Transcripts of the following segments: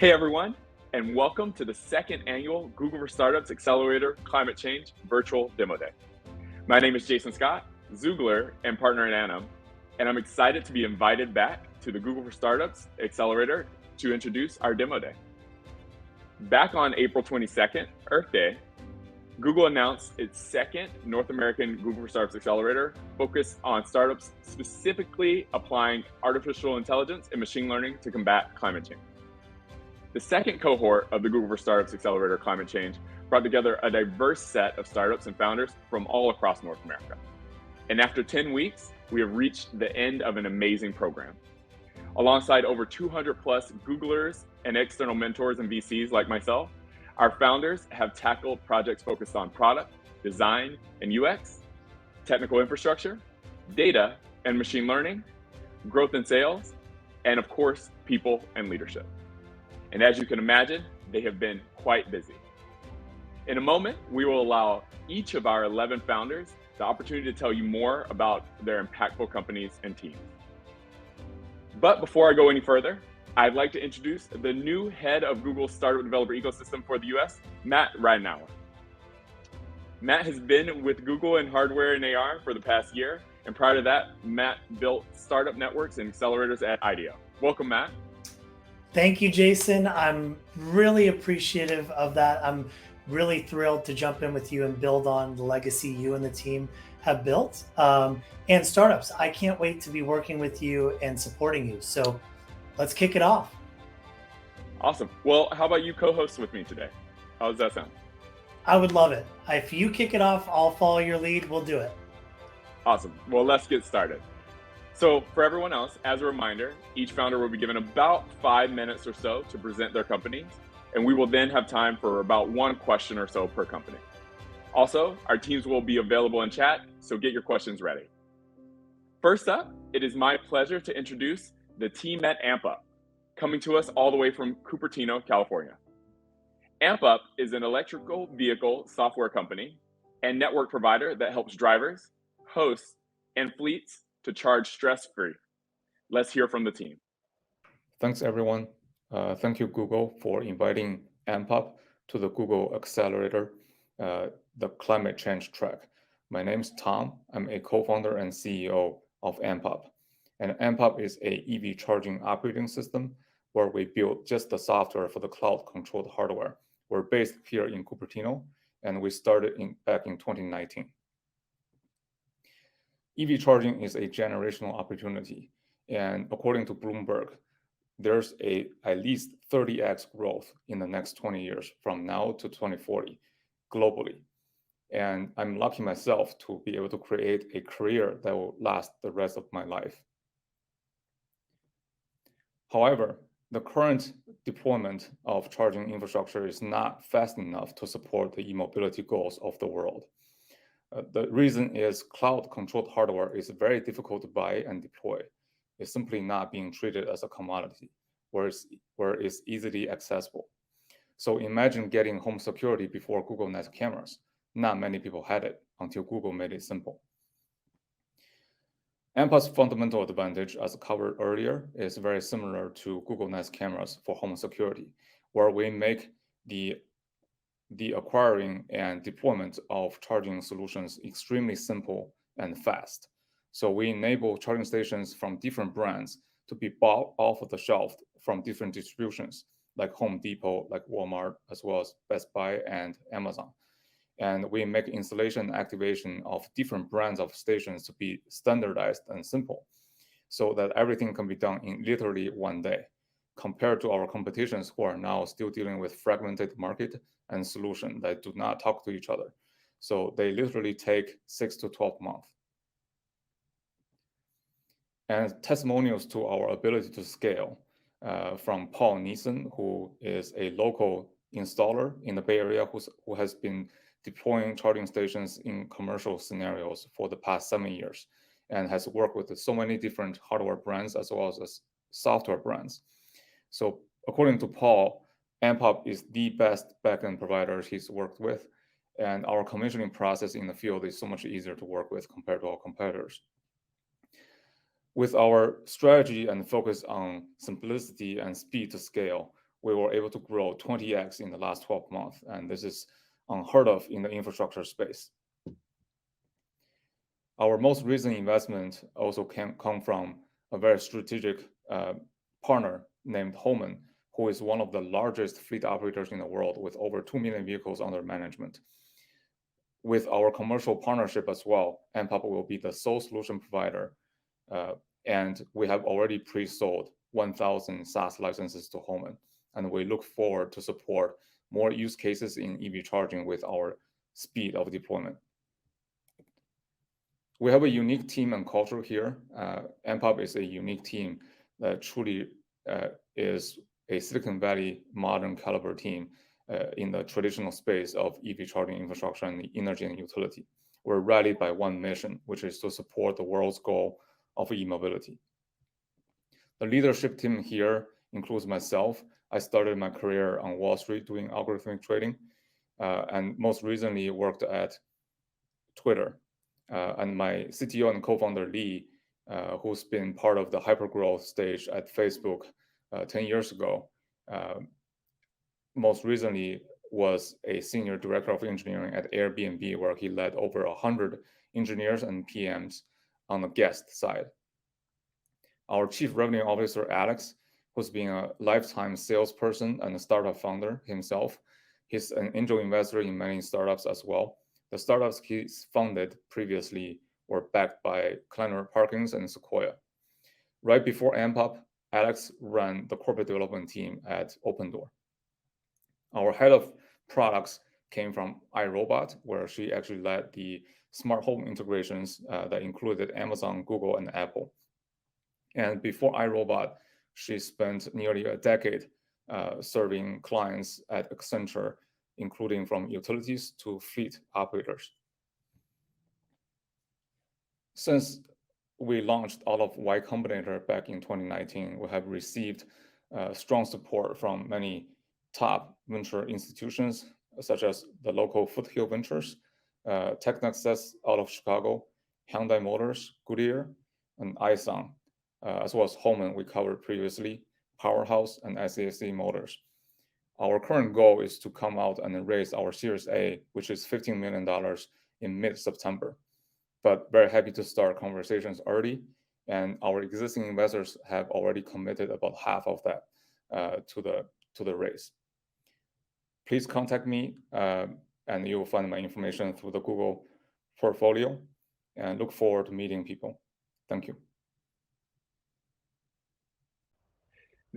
Hey everyone, and welcome to the second annual Google for Startups Accelerator Climate Change Virtual Demo Day. My name is Jason Scott, Zoogler and partner in Annam, and I'm excited to be invited back to the Google for Startups Accelerator to introduce our demo day. Back on April 22nd, Earth Day, Google announced its second North American Google for Startups Accelerator focused on startups specifically applying artificial intelligence and machine learning to combat climate change. The second cohort of the Google for Startups Accelerator Climate Change brought together a diverse set of startups and founders from all across North America. And after 10 weeks, we have reached the end of an amazing program. Alongside over 200 plus Googlers and external mentors and VCs like myself, our founders have tackled projects focused on product, design, and UX, technical infrastructure, data and machine learning, growth and sales, and of course, people and leadership. And as you can imagine, they have been quite busy. In a moment, we will allow each of our 11 founders the opportunity to tell you more about their impactful companies and teams. But before I go any further, I'd like to introduce the new head of Google's startup developer ecosystem for the US, Matt Ridenauer. Matt has been with Google in hardware and AR for the past year, and prior to that, Matt built startup networks and accelerators at IDEO. Welcome, Matt. Thank you, Jason. I'm really appreciative of that. I'm really thrilled to jump in with you and build on the legacy you and the team have built. And startups, I can't wait to be working with you and supporting you. So let's kick it off. Awesome. Well, how about you co-host with me today? How does that sound? I would love it. If you kick it off, I'll follow your lead. We'll do it. Awesome. Well, let's get started. So for everyone else, as a reminder, each founder will be given about 5 minutes or so to present their companies, and we will then have time for about one question or so per company. Also, our teams will be available in chat, so get your questions ready. First up, it is my pleasure to introduce the team at MPOP, coming to us all the way from Cupertino, California. MPOP is an electrical vehicle software company and network provider that helps drivers, hosts, and fleets to charge stress-free. Let's hear from the team. Thanks, everyone. Thank you, Google, for inviting MPOP to the Google Accelerator, the climate change track. My name's Tom. I'm a co-founder and CEO of MPOP. And MPOP is a EV charging operating system where we build just the software for the cloud-controlled hardware. We're based here in Cupertino, and we started back in 2019. EV charging is a generational opportunity, and according to Bloomberg, there's at least 30x growth in the next 20 years from now to 2040 globally. And I'm lucky myself to be able to create a career that will last the rest of my life. However, the current deployment of charging infrastructure is not fast enough to support the e-mobility goals of the world. The reason is cloud-controlled hardware is very difficult to buy and deploy. It's simply not being treated as a commodity, where it's easily accessible. So imagine getting home security before Google Nest cameras. Not many people had it until Google made it simple. MPOP's fundamental advantage, as covered earlier, is very similar to Google Nest cameras for home security, where we make the acquiring and deployment of charging solutions extremely simple and fast. So we enable charging stations from different brands to be bought off of the shelf from different distributions, like Home Depot, like Walmart, as well as Best Buy and Amazon. And we make installation and activation of different brands of stations to be standardized and simple, so that everything can be done in literally one day, compared to our competitions who are now still dealing with fragmented market and solutions that do not talk to each other. So they literally take 6 to 12 months. And testimonials to our ability to scale from Paul Neeson, who is a local installer in the Bay Area who has been deploying charging stations in commercial scenarios for the past 7 years and has worked with so many different hardware brands as well as software brands. So according to Paul, MPOP is the best backend provider he's worked with, and our commissioning process in the field is so much easier to work with compared to our competitors. With our strategy and focus on simplicity and speed to scale, we were able to grow 20x in the last 12 months, and this is unheard of in the infrastructure space. Our most recent investment also can come from a very strategic partner named Holman, who is one of the largest fleet operators in the world with over 2 million vehicles under management. With our commercial partnership as well, MPOP will be the sole solution provider, and we have already pre-sold 1,000 SaaS licenses to Holman, and we look forward to support more use cases in EV charging with our speed of deployment. We have a unique team and culture here. MPOP is a unique team that truly is a Silicon Valley modern caliber team in the traditional space of EV charging infrastructure and energy and utility. We're rallied by one mission, which is to support the world's goal of e-mobility. The leadership team here includes myself. I started my career on Wall Street doing algorithmic trading, and most recently worked at Twitter. And my CTO and co-founder Lee, who's been part of the hypergrowth stage at Facebook 10 years ago, most recently was a senior director of engineering at Airbnb, where he led over 100 engineers and PMs on the guest side. Our chief revenue officer, Alex, who's been a lifetime salesperson and a startup founder himself. He's an angel investor in many startups as well. The startups he's funded previously were backed by Kleiner Perkins and Sequoia. Right before MPOP, Alex ran the corporate development team at OpenDoor. Our head of products came from iRobot, where she actually led the smart home integrations that included Amazon, Google, and Apple. And before iRobot, she spent nearly a decade serving clients at Accenture, including from utilities to fleet operators. Since we launched out of Y Combinator back in 2019, we have received strong support from many top venture institutions, such as the local Foothill Ventures, TechNexus out of Chicago, Hyundai Motors, Goodyear, and iSong, as well as Holman we covered previously, Powerhouse, and SAC Motors. Our current goal is to come out and raise our Series A, which is $15 million in mid-September. But very happy to start conversations early, and our existing investors have already committed about half of that to the raise. Please contact me, and you will find my information through the Google portfolio, and look forward to meeting people. Thank you.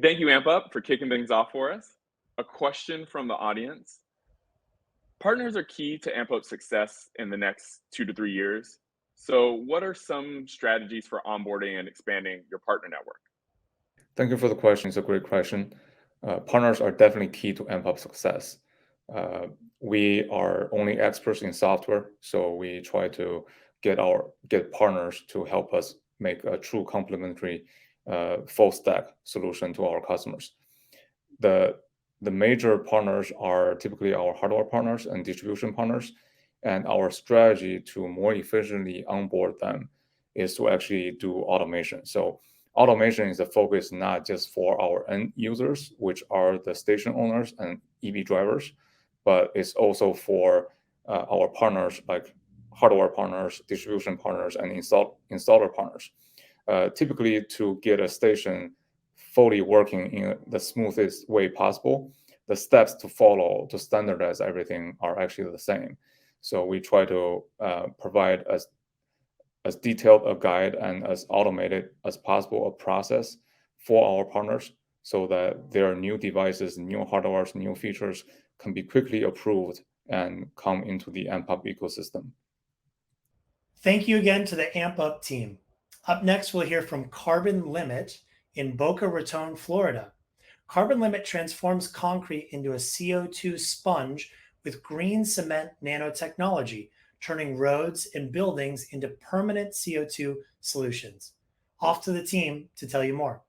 Thank you, MPOP, for kicking things off for us. A question from the audience. Partners are key to MPOP's success in the next 2 to 3 years. So what are some strategies for onboarding and expanding your partner network? Thank you for the question. It's a great question. Partners are definitely key to MPOP's success. We are only experts in software, so we try to get partners to help us make a true complementary full stack solution to our customers. The major partners are typically our hardware partners and distribution partners, and our strategy to more efficiently onboard them is to actually do automation. So automation is a focus not just for our end users, which are the station owners and EV drivers, but it's also for our partners like hardware partners, distribution partners, and installer partners. Typically, to get a station fully working in the smoothest way possible, the steps to follow to standardize everything are actually the same. So we try to provide as detailed a guide and as automated as possible a process for our partners, so that their new devices, new hardware, new features can be quickly approved and come into the MPOP ecosystem. Thank you again to the MPOP team. Up next, we'll hear from Carbon Limit in Boca Raton, Florida. Carbon Limit transforms concrete into a CO2 sponge with green cement nanotechnology, turning roads and buildings into permanent CO2 solutions. Off to the team to tell you more.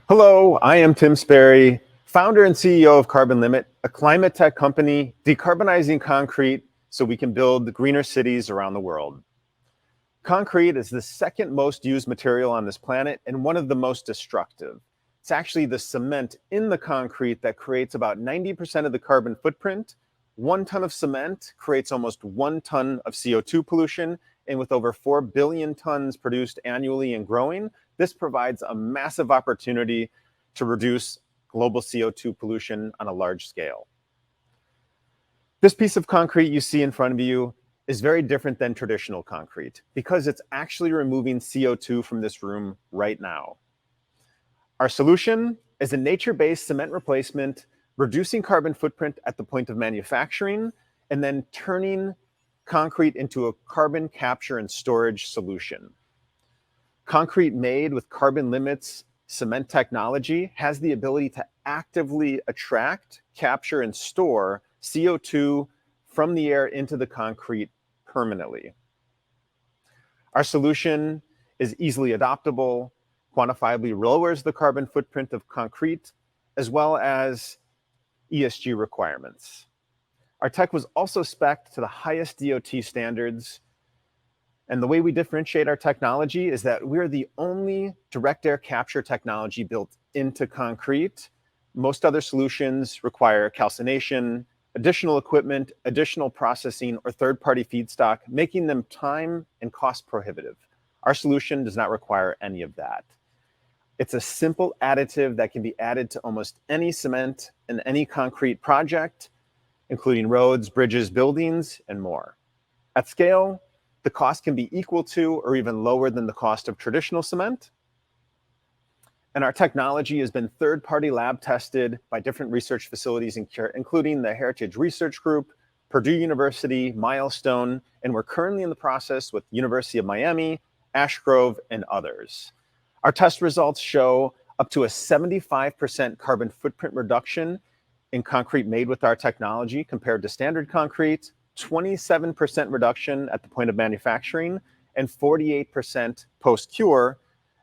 Hello, I am Tim Sperry, founder and CEO of Carbon Limit, a climate tech company decarbonizing concrete so we can build greener cities around the world. Concrete is the second most used material on this planet and one of the most destructive. It's actually the cement in the concrete that creates about 90% of the carbon footprint. 1 ton of cement creates almost 1 ton of CO2 pollution, and with over 4 billion tons produced annually and growing, this provides a massive opportunity to reduce global CO2 pollution on a large scale. This piece of concrete you see in front of you is very different than traditional concrete because it's actually removing CO2 from this room right now. Our solution is a nature-based cement replacement, reducing carbon footprint at the point of manufacturing, and then turning concrete into a carbon capture and storage solution. Concrete made with carbon limits cement technology has the ability to actively attract, capture, and store CO2 from the air into the concrete permanently. Our solution is easily adoptable, quantifiably lowers the carbon footprint of concrete, as well as ESG requirements. Our tech was also spec'd to the highest DOT standards, and the way we differentiate our technology is that we're the only direct air capture technology built into concrete. Most other solutions require calcination, additional equipment, additional processing, or third-party feedstock, making them time and cost prohibitive. Our solution does not require any of that. It's a simple additive that can be added to almost any cement and any concrete project, including roads, bridges, buildings, and more. At scale, the cost can be equal to or even lower than the cost of traditional cement. And our technology has been third-party lab tested by different research facilities, including the Heritage Research Group, Purdue University, Milestone, and we're currently in the process with University of Miami, Ash Grove, and others. Our test results show up to a 75% carbon footprint reduction in concrete made with our technology compared to standard concrete, 27% reduction at the point of manufacturing, and 48% post-cure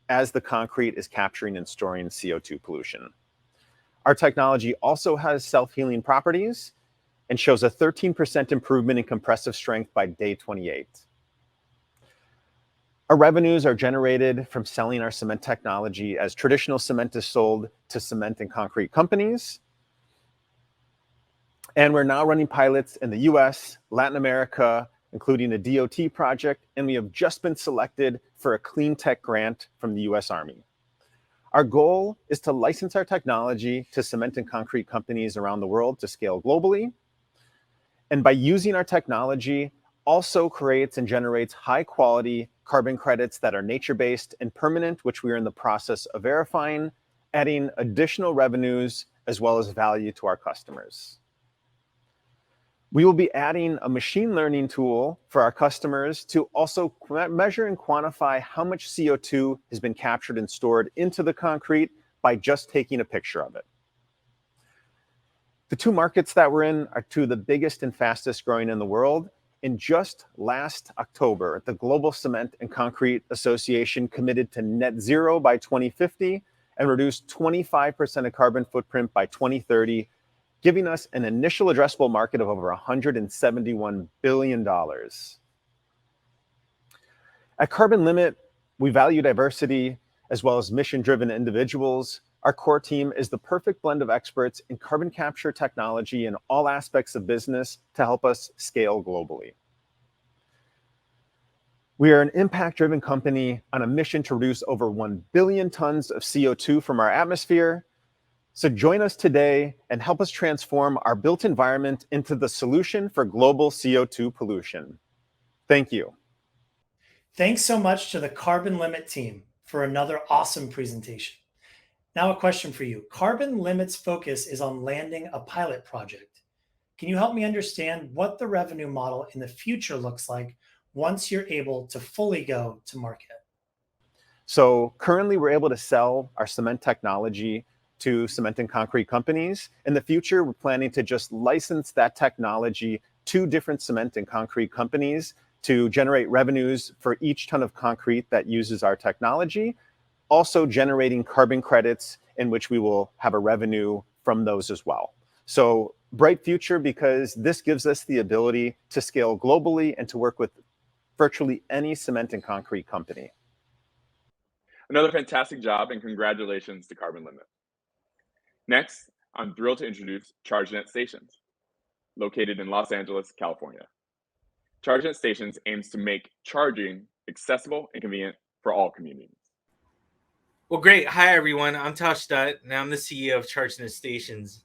as the concrete is capturing and storing CO2 pollution. Our technology also has self-healing properties and shows a 13% improvement in compressive strength by day 28. Our revenues are generated from selling our cement technology as traditional cement is sold to cement and concrete companies. And we're now running pilots in the US, Latin America, including a DOT project, and we have just been selected for a clean tech grant from the US Army. Our goal is to license our technology to cement and concrete companies around the world to scale globally. And by using our technology, also creates and generates high quality carbon credits that are nature-based and permanent, which we are in the process of verifying, adding additional revenues as well as value to our customers. We will be adding a machine learning tool for our customers to also measure and quantify how much CO2 has been captured and stored into the concrete by just taking a picture of it. The two markets that we're in are two of the biggest and fastest growing in the world. In just last October, the Global Cement and Concrete Association committed to net zero by 2050 and reduce 25% of carbon footprint by 2030, giving us an initial addressable market of over $171 billion. At Carbon Limit, we value diversity as well as mission-driven individuals. Our core team is the perfect blend of experts in carbon capture technology in all aspects of business to help us scale globally. We are an impact-driven company on a mission to reduce over 1 billion tons of CO2 from our atmosphere. So join us today and help us transform our built environment into the solution for global CO2 pollution. Thank you. Thanks so much to the Carbon Limit team for another awesome presentation. Now a question for you. Carbon Limit's focus is on landing a pilot project. Can you help me understand what the revenue model in the future looks like once you're able to fully go to market? So currently we're able to sell our cement technology to cement and concrete companies. In the future, we're planning to just license that technology to different cement and concrete companies to generate revenues for each ton of concrete that uses our technology, also generating carbon credits in which we will have a revenue from those as well. So bright future, because this gives us the ability to scale globally and to work with virtually any cement and concrete company. Another fantastic job, and congratulations to Carbon Limit. Next, I'm thrilled to introduce ChargeNo Stations, located in Los Angeles, California. ChargeNo Stations aims to make charging accessible and convenient for all communities. Well, great. Hi, everyone. I'm Tosh Dutt, and I'm the CEO of ChargeNo Stations.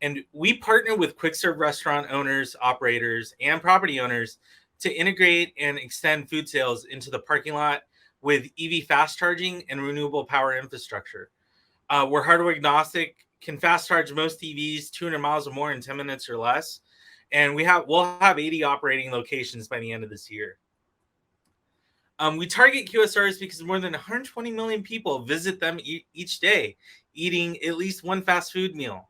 And we partner with quick serve restaurant owners, operators, and property owners to integrate and extend food sales into the parking lot with EV fast charging and renewable power infrastructure. We're hardware agnostic, can fast charge most EVs 200 miles or more in 10 minutes or less. And we'll have 80 operating locations by the end of this year. We target QSRs because more than 120 million people visit them each day, eating at least one fast food meal.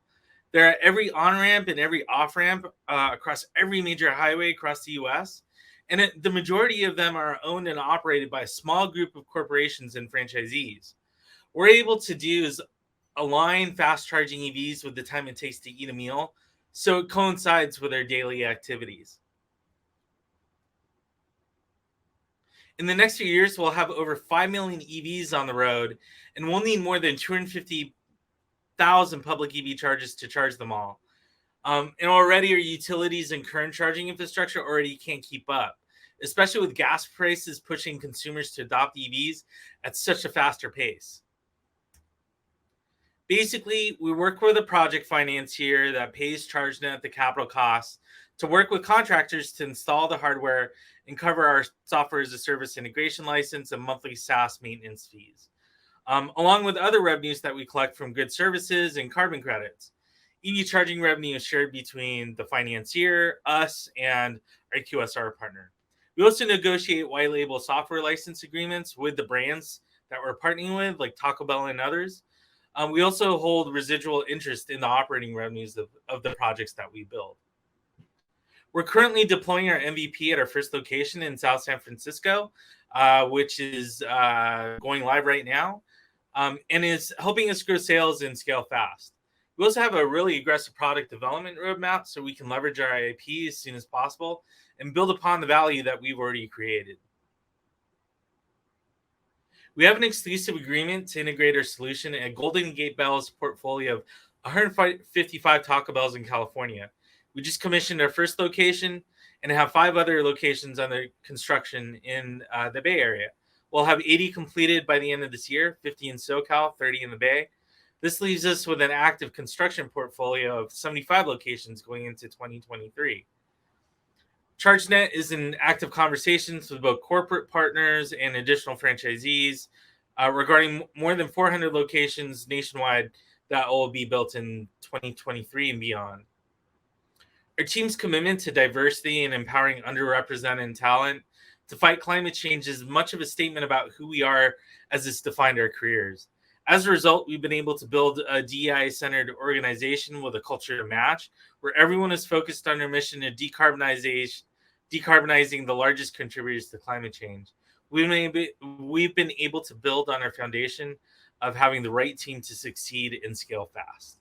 They're at every on-ramp and every off-ramp across every major highway across the U.S. And the majority of them are owned and operated by a small group of corporations and franchisees. What we're able to do is align fast charging EVs with the time it takes to eat a meal, so it coincides with their daily activities. In the next few years, we'll have over 5 million EVs on the road, and we'll need more than 250,000 public EV chargers to charge them all. And already our utilities and current charging infrastructure already can't keep up, especially with gas prices pushing consumers to adopt EVs at such a faster pace. Basically, we work with a project financier that pays ChargeNo at the capital costs to work with contractors to install the hardware and cover our software as a service integration license and monthly SaaS maintenance fees, along with other revenues that we collect from good services and carbon credits. EV charging revenue is shared between the financier, us, and our QSR partner. We also negotiate white label software license agreements with the brands that we're partnering with, like Taco Bell and others. We also hold residual interest in the operating revenues of the projects that we build. We're currently deploying our MVP at our first location in South San Francisco, which is going live right now, and is helping us grow sales and scale fast. We also have a really aggressive product development roadmap so we can leverage our IP as soon as possible and build upon the value that we've already created. We have an exclusive agreement to integrate our solution at Golden Gate Bell's portfolio of 155 Taco Bells in California. We just commissioned our first location and have 5 other locations under construction in the Bay Area. We'll have 80 completed by the end of this year, 50 in SoCal, 30 in the Bay. This leaves us with an active construction portfolio of 75 locations going into 2023. ChargeNet is in active conversations with both corporate partners and additional franchisees regarding more than 400 locations nationwide that will be built in 2023 and beyond. Our team's commitment to diversity and empowering underrepresented talent to fight climate change is much of a statement about who we are as it's defined our careers. As a result, we've been able to build a DEI-centered organization with a culture to match, where everyone is focused on their mission of decarbonizing the largest contributors to climate change. We've been able to build on our foundation of having the right team to succeed and scale fast.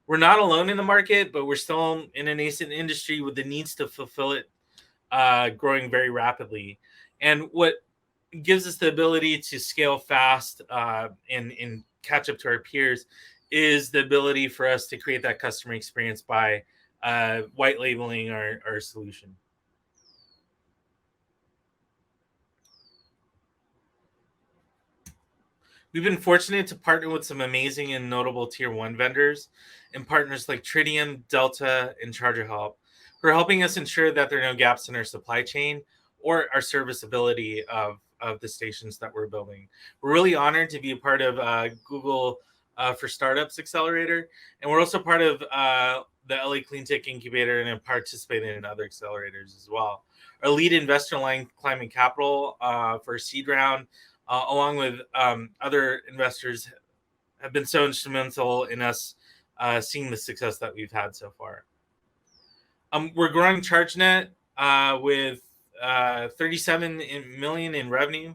We're not alone in the market, but we're still in a nascent industry with the needs to fulfill it growing very rapidly. And what gives us the ability to scale fast and catch up to our peers is the ability for us to create that customer experience by white labeling our solution. We've been fortunate to partner with some amazing and notable tier 1 vendors and partners like Tritium, Delta, and ChargerHelp, who are helping us ensure that there are no gaps in our supply chain or our serviceability of the stations that we're building. We're really honored to be a part of Google for Startups Accelerator, and we're also part of the LA Clean Tech Incubator and have participated in other accelerators as well. Our lead investor line, Climate Capital, for a seed round, along with other investors, have been so instrumental in us seeing the success that we've had so far. We're growing ChargeNet with 37 million in revenue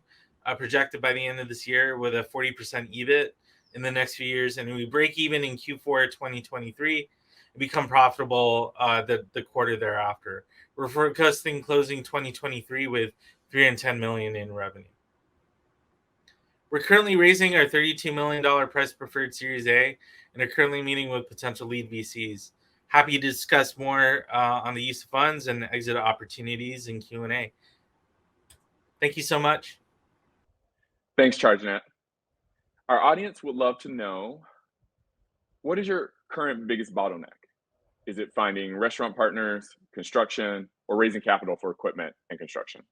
projected by the end of this year, with a 40% EBIT in the next few years, and we break even in Q4 2023 and become profitable the quarter thereafter. We're forecasting closing 2023 with 310 million in revenue. We're currently raising our $32 million price preferred Series A and are currently meeting with potential lead VCs. Happy to discuss more on the use of funds and exit opportunities in Q&A. Thank you so much. Thanks, ChargeNet. Our audience would love to know, what is your current biggest bottleneck? Is it finding restaurant partners, construction, or raising capital for equipment and construction?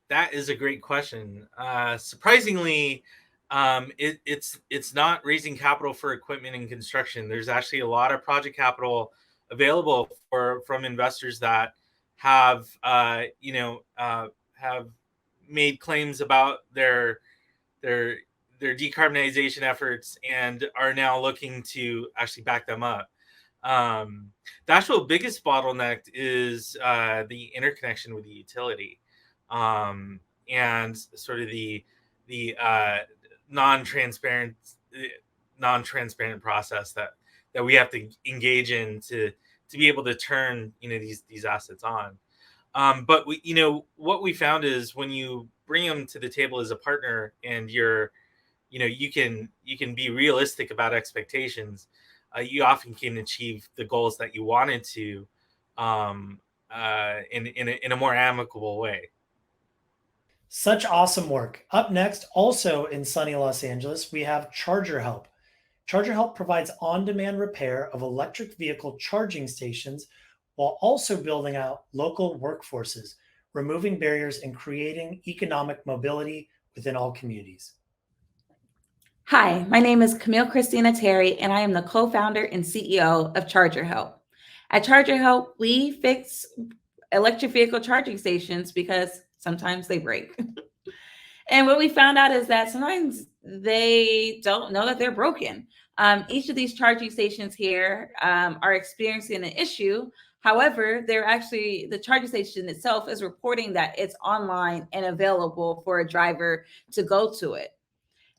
That is a great question. Surprisingly, it's not raising capital for equipment and construction. There's actually a lot of project capital available from investors that have have made claims about their decarbonization efforts and are now looking to actually back them up. The actual biggest bottleneck is the interconnection with the utility, and sort of the non-transparent process that we have to engage in to be able to turn these assets on. But what we found is when you bring them to the table as a partner and you can be realistic about expectations, you often can achieve the goals that you wanted to in a more amicable way. Such awesome work. Up next, also in sunny Los Angeles, we have Charger Help. Charger Help provides on-demand repair of electric vehicle charging stations while also building out local workforces, removing barriers and creating economic mobility within all communities. Hi, my name is Camille Christina Terry, and I am the co-founder and CEO of Charger Help. At Charger Help, we fix electric vehicle charging stations because sometimes they break. And what we found out is that sometimes they don't know that they're broken. Each of these charging stations here are experiencing an issue. However, the charging station itself is reporting that it's online and available for a driver to go to it.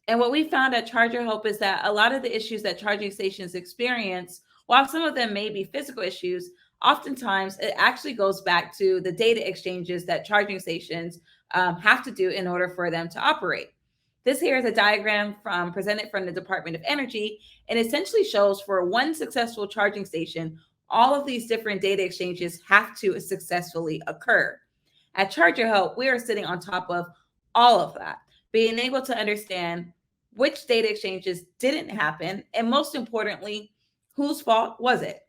And what we found at Charger Help is that a lot of the issues that charging stations experience, while some of them may be physical issues, oftentimes it actually goes back to the data exchanges that charging stations have to do in order for them to operate. This here is a diagram presented from the Department of Energy, and essentially shows for one successful charging station, all of these different data exchanges have to successfully occur. At Charger Help, we are sitting on top of all of that, being able to understand which data exchanges didn't happen, and most importantly, whose fault was it?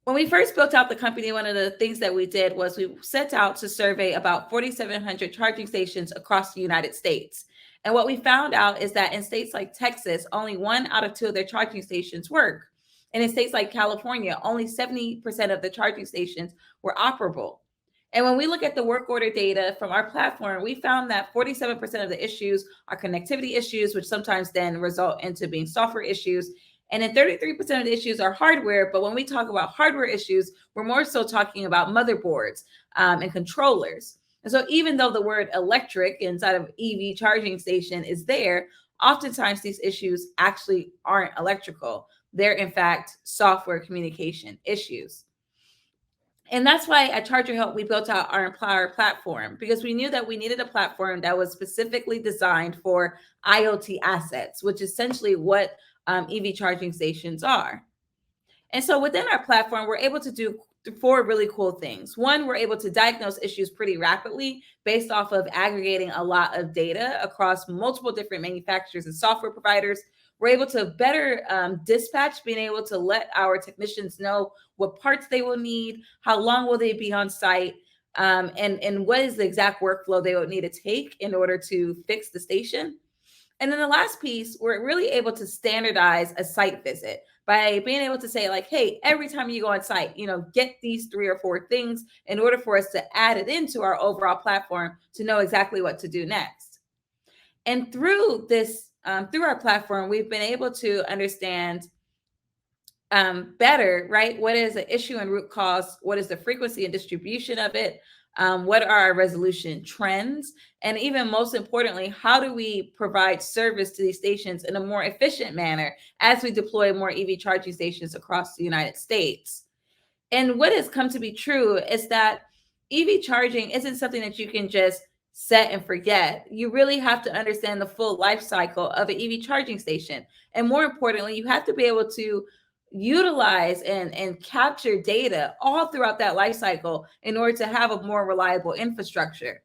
When we first built out the company, one of the things that we did was we set out to survey about 4,700 charging stations across the United States. And what we found out is that in states like Texas, only 1 out of 2 of their charging stations work. And in states like California, only 70% of the charging stations were operable. And when we look at the work order data from our platform, we found that 47% of the issues are connectivity issues, which sometimes then result into being software issues. And then 33% of the issues are hardware. But when we talk about hardware issues, we're more so talking about motherboards and controllers. And so even though the word electric inside of EV charging station is there, oftentimes these issues actually aren't electrical. They're in fact software communication issues. And that's why at Charger Help, we built out our Employer platform, because we knew that we needed a platform that was specifically designed for IoT assets, which is essentially what EV charging stations are. And so within our platform, we're able to do 4 really cool things. One, we're able to diagnose issues pretty rapidly based off of aggregating a lot of data across multiple different manufacturers and software providers. We're able to better dispatch, being able to let our technicians know what parts they will need, how long will they be on site, and what is the exact workflow they would need to take in order to fix the station. And then the last piece, we're really able to standardize a site visit by being able to say like, hey, every time you go on site, get these 3 or 4 things in order for us to add it into our overall platform to know exactly what to do next. And through this, through our platform, we've been able to understand better, right? What is the issue and root cause? What is the frequency and distribution of it? What are our resolution trends? And even most importantly, how do we provide service to these stations in a more efficient manner as we deploy more EV charging stations across the United States? And what has come to be true is that EV charging isn't something that you can just set and forget. You really have to understand the full life cycle of an EV charging station. And more importantly, you have to be able to utilize and capture data all throughout that life cycle in order to have a more reliable infrastructure.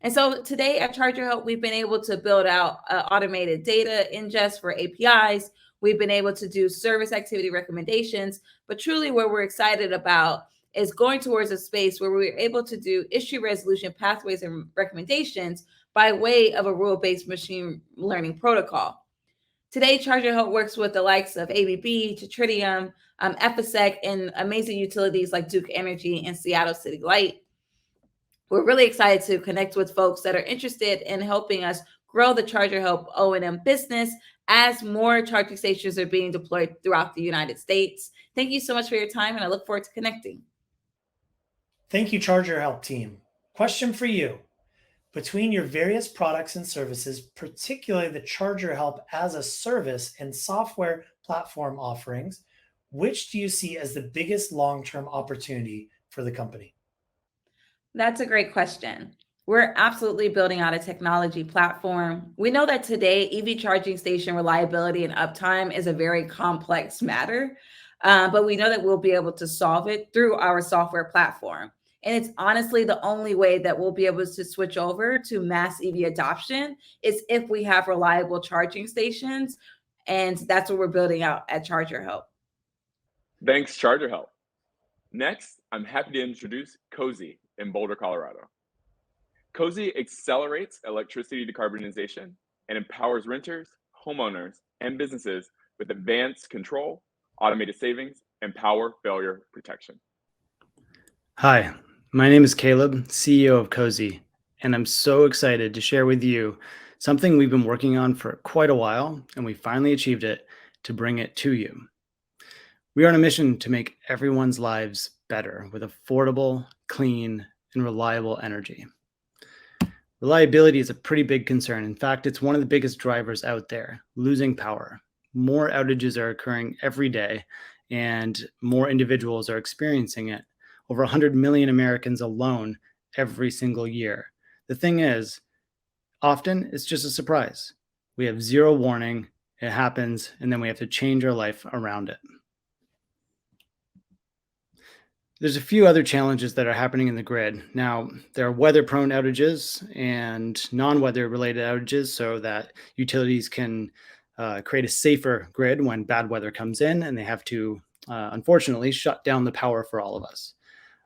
And so today at Charger Help, we've been able to build out automated data ingest for APIs. We've been able to do service activity recommendations, but truly what we're excited about is going towards a space where we're able to do issue resolution pathways and recommendations by way of a rule-based machine learning protocol. Today, Charger Help works with the likes of ABB, Tritium, Ephisec, and amazing utilities like Duke Energy and Seattle City Light. We're really excited to connect with folks that are interested in helping us grow the Charger Help O&M business as more charging stations are being deployed throughout the United States. Thank you so much for your time, and I look forward to connecting. Thank you, Charger Help team. Question for you. Between your various products and services, particularly the Charger Help as a service and software platform offerings, which do you see as the biggest long-term opportunity for the company? That's a great question. We're absolutely building out a technology platform. We know that today, EV charging station reliability and uptime is a very complex matter, but we know that we'll be able to solve it through our software platform. And it's honestly the only way that we'll be able to switch over to mass EV adoption is if we have reliable charging stations. And that's what we're building out at Charger Help. Thanks, Charger Help. Next, I'm happy to introduce Cozy in Boulder, Colorado. Cozy accelerates electricity decarbonization and empowers renters, homeowners, and businesses with advanced control, automated savings, and power failure protection. Hi, my name is Caleb, CEO of Cozy, and I'm so excited to share with you something we've been working on for quite a while, and we finally achieved it to bring it to you. We are on a mission to make everyone's lives better with affordable, clean, and reliable energy. Reliability is a pretty big concern. In fact, it's one of the biggest drivers out there, losing power. More outages are occurring every day, and more individuals are experiencing it. Over 100 million Americans alone every single year. The thing is, often it's just a surprise. We have zero warning, it happens, and then we have to change our life around it. There's a few other challenges that are happening in the grid. Now, there are weather-prone outages and non-weather related outages so that utilities can create a safer grid when bad weather comes in and they have to, unfortunately, shut down the power for all of us.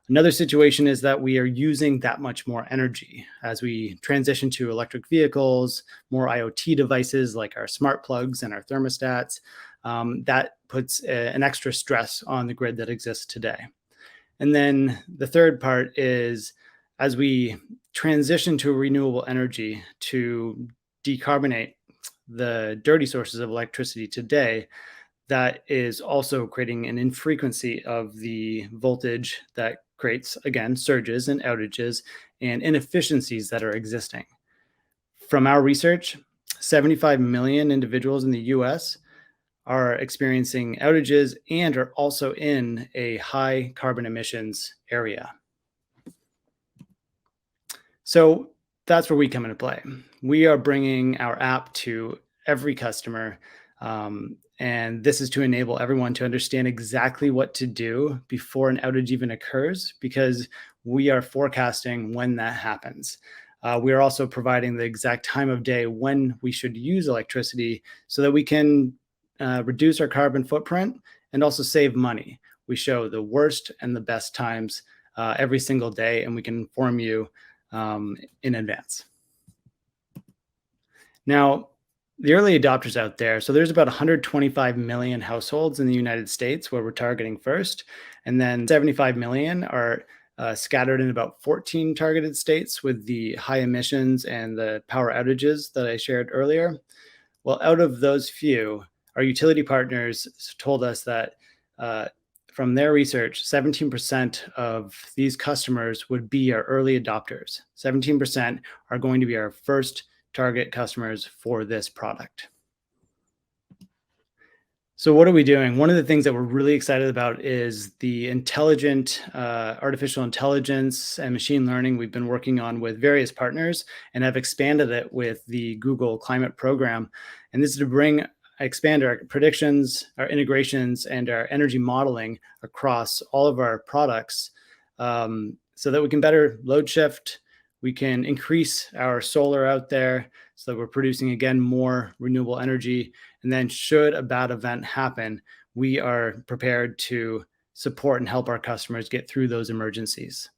Another situation is that we are using that much more energy as we transition to electric vehicles, more IoT devices like our smart plugs and our thermostats. That puts an extra stress on the grid that exists today. And then the third part is as we transition to renewable energy to decarbonate the dirty sources of electricity today, that is also creating an infrequency of the voltage that creates, again, surges and outages and inefficiencies that are existing. From our research, 75 million individuals in the US are experiencing outages and are also in a high carbon emissions area. So that's where we come into play. We are bringing our app to every customer, and this is to enable everyone to understand exactly what to do before an outage even occurs, because we are forecasting when that happens. We are also providing the exact time of day when we should use electricity so that we can reduce our carbon footprint and also save money. We show the worst and the best times every single day, and we can inform you in advance. Now, the early adopters out there, so there's about 125 million households in the United States where we're targeting first, and then 75 million are scattered in about 14 targeted states with the high emissions and the power outages that I shared earlier. Well, out of those few, our utility partners told us that from their research, 17% of these customers would be our early adopters. 17% are going to be our first target customers for this product. So what are we doing? One of the things that we're really excited about is the intelligent artificial intelligence and machine learning we've been working on with various partners and have expanded it with the Google Climate Program. And this is to expand our predictions, our integrations, and our energy modeling across all of our products so that we can better load shift. We can increase our solar out there so that we're producing, again, more renewable energy. And then should a bad event happen, we are prepared to support and help our customers get through those emergencies.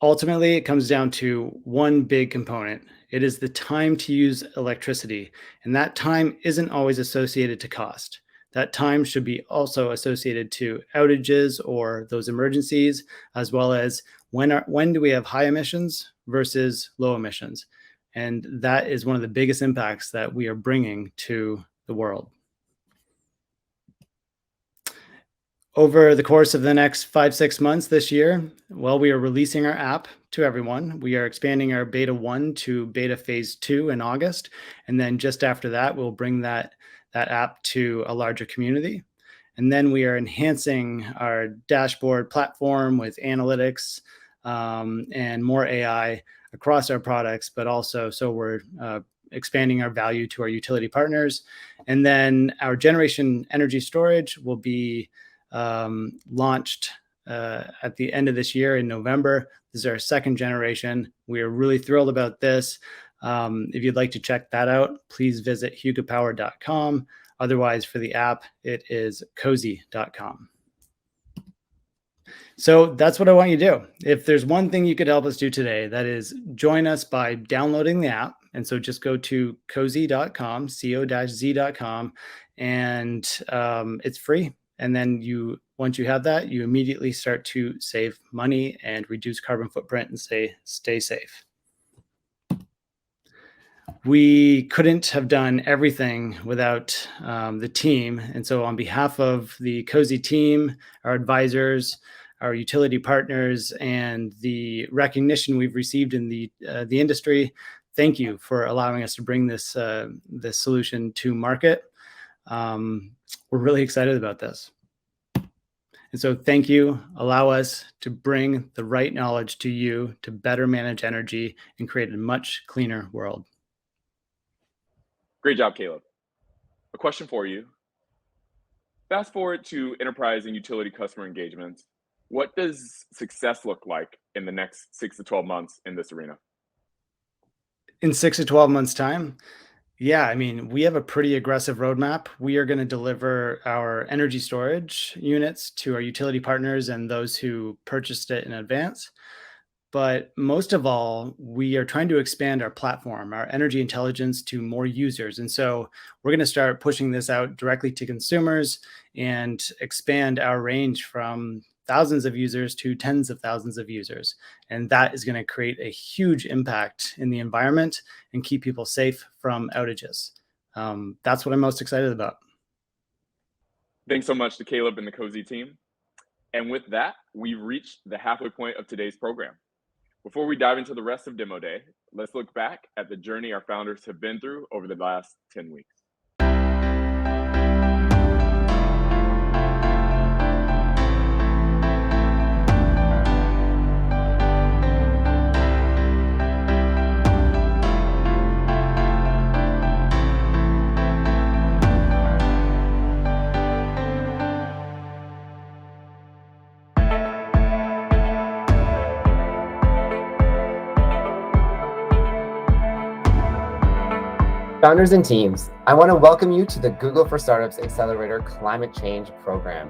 Ultimately, it comes down to one big component. It is the time to use electricity. And that time isn't always associated to cost. That time should be also associated to outages or those emergencies, as well as when do we have high emissions versus low emissions. And that is one of the biggest impacts that we are bringing to the world. Over the course of the next 5-6 months this year, well, we are releasing our app to everyone. We are expanding our beta 1 to beta phase 2 in August. And then just after that, we'll bring that app to a larger community. And then we are enhancing our dashboard platform with analytics and more AI across our products, but also so we're expanding our value to our utility partners. And then our generation energy storage will be launched at the end of this year in November. This is our second generation. We are really thrilled about this. If you'd like to check that out, please visit hugopower.com. Otherwise, for the app, it is cozy.com. So that's what I want you to do. If there's one thing you could help us do today, that is join us by downloading the app. And so just go to cozy.com, co-z.com, and it's free. And then once you have that, you immediately start to save money and reduce carbon footprint and stay safe. We couldn't have done everything without the team. And so on behalf of the Cozy team, our advisors, our utility partners, and the recognition we've received in the industry, thank you for allowing us to bring this solution to market. We're really excited about this. And so thank you. Allow us to bring the right knowledge to you to better manage energy and create a much cleaner world. Great job, Caleb. A question for you. Fast forward to enterprise and utility customer engagements. What does success look like in the next 6 to 12 months in this arena? In 6 to 12 months' time? Yeah, I mean, we have a pretty aggressive roadmap. We are going to deliver our energy storage units to our utility partners and those who purchased it in advance. But most of all, we are trying to expand our platform, our energy intelligence, to more users. And so we're going to start pushing this out directly to consumers and expand our range from thousands of users to tens of thousands of users. And that is going to create a huge impact in the environment and keep people safe from outages. That's what I'm most excited about. Thanks so much to Caleb and the Cozy team. And with that, we've reached the halfway point of today's program. Before we dive into the rest of Demo Day, let's look back at the journey our founders have been through over the last 10 weeks. Founders and teams, I want to welcome you to the Google for Startups Accelerator Climate Change Program.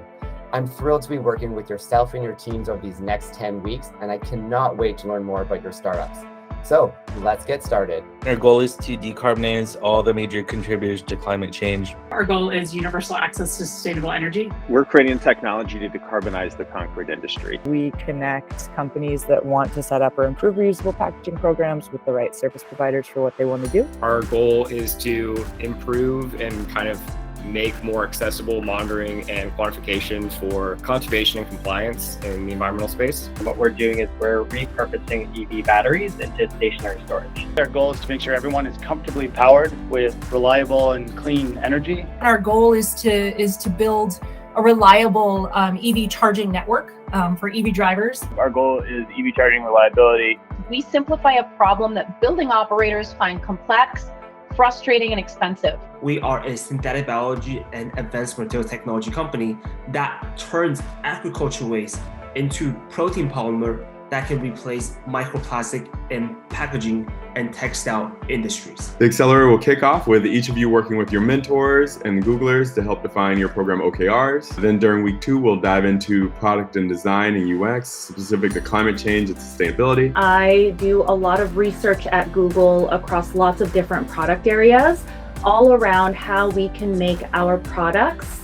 I'm thrilled to be working with yourself and your teams over these next 10 weeks, and I cannot wait to learn more about your startups. So let's get started. Our goal is to decarbonize all the major contributors to climate change. Our goal is universal access to sustainable energy. We're creating technology to decarbonize the concrete industry. We connect companies that want to set up or improve reusable packaging programs with the right service providers for what they want to do. Our goal is to improve and kind of make more accessible monitoring and quantification for conservation and compliance in the environmental space. What we're doing is we're repurposing EV batteries into stationary storage. Our goal is to make sure everyone is comfortably powered with reliable and clean energy. Our goal is to build a reliable EV charging network for EV drivers. Our goal is EV charging reliability. We simplify a problem that building operators find complex, frustrating, and expensive. We are a synthetic biology and advanced material technology company that turns agriculture waste into protein polymer that can replace microplastic in packaging and textile industries. The Accelerator will kick off with each of you working with your mentors and Googlers to help define your program OKRs. Then during week 2, we'll dive into product and design and UX specific to climate change and sustainability. I do a lot of research at Google across lots of different product areas, all around how we can make our products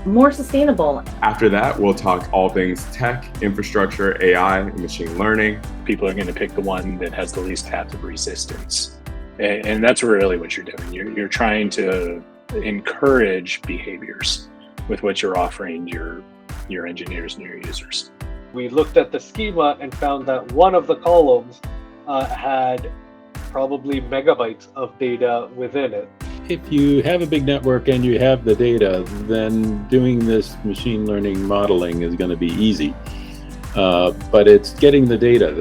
more sustainable. After that, we'll talk all things tech, infrastructure, AI, and machine learning. People are going to pick the one that has the least path of resistance. And that's really what you're doing. You're trying to encourage behaviors with what you're offering your engineers and your users. We looked at the schema and found that one of the columns had probably megabytes of data within it. If you have a big network and you have the data, then doing this machine learning modeling is going to be easy. But it's getting the data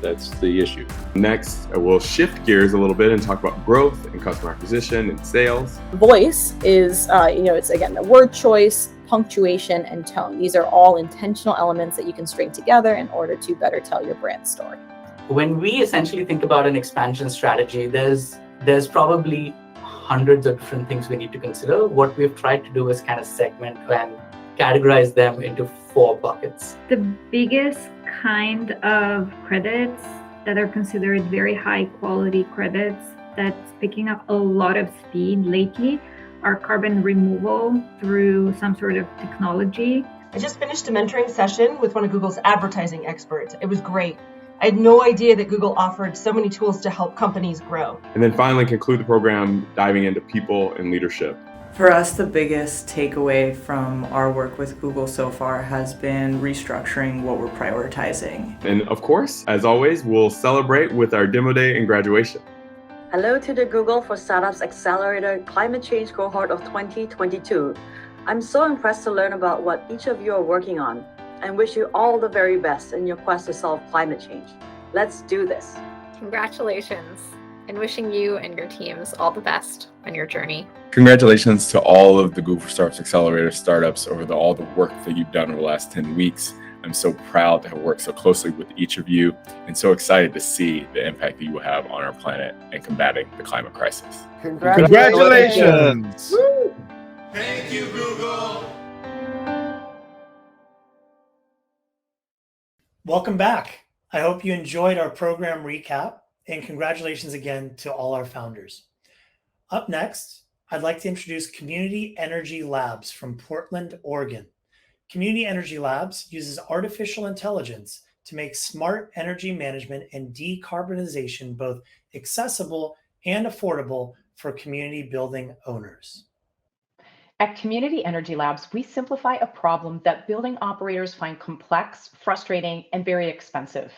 that's the issue. Next, we'll shift gears a little bit and talk about growth and customer acquisition and sales. Voice is, it's again the word choice, punctuation, and tone. These are all intentional elements that you can string together in order to better tell your brand story. When we essentially think about an expansion strategy, there's probably hundreds of different things we need to consider. What we've tried to do is kind of segment and categorize them into 4 buckets. The biggest kind of credits that are considered very high quality credits that's picking up a lot of speed lately are carbon removal through some sort of technology. I just finished a mentoring session with one of Google's advertising experts. It was great. I had no idea that Google offered so many tools to help companies grow. And then finally conclude the program diving into people and leadership. For us, the biggest takeaway from our work with Google so far has been restructuring what we're prioritizing. And of course, as always, we'll celebrate with our demo day and graduation. Hello to the Google for Startups Accelerator Climate Change Cohort of 2022. I'm so impressed to learn about what each of you are working on, and wish you all the very best in your quest to solve climate change. Let's do this. Congratulations, and wishing you and your teams all the best on your journey. Congratulations to all of the Google for Startups Accelerator startups over all the work that you've done over the last 10 weeks. I'm so proud to have worked so closely with each of you and so excited to see the impact that you will have on our planet and combating the climate crisis. Congratulations! Woo! Thank you, Google. Welcome back. I hope you enjoyed our program recap, and congratulations again to all our founders. Up next, I'd like to introduce Community Energy Labs from Portland, Oregon. Community Energy Labs uses artificial intelligence to make smart energy management and decarbonization both accessible and affordable for community building owners. At Community Energy Labs, we simplify a problem that building operators find complex, frustrating, and very expensive.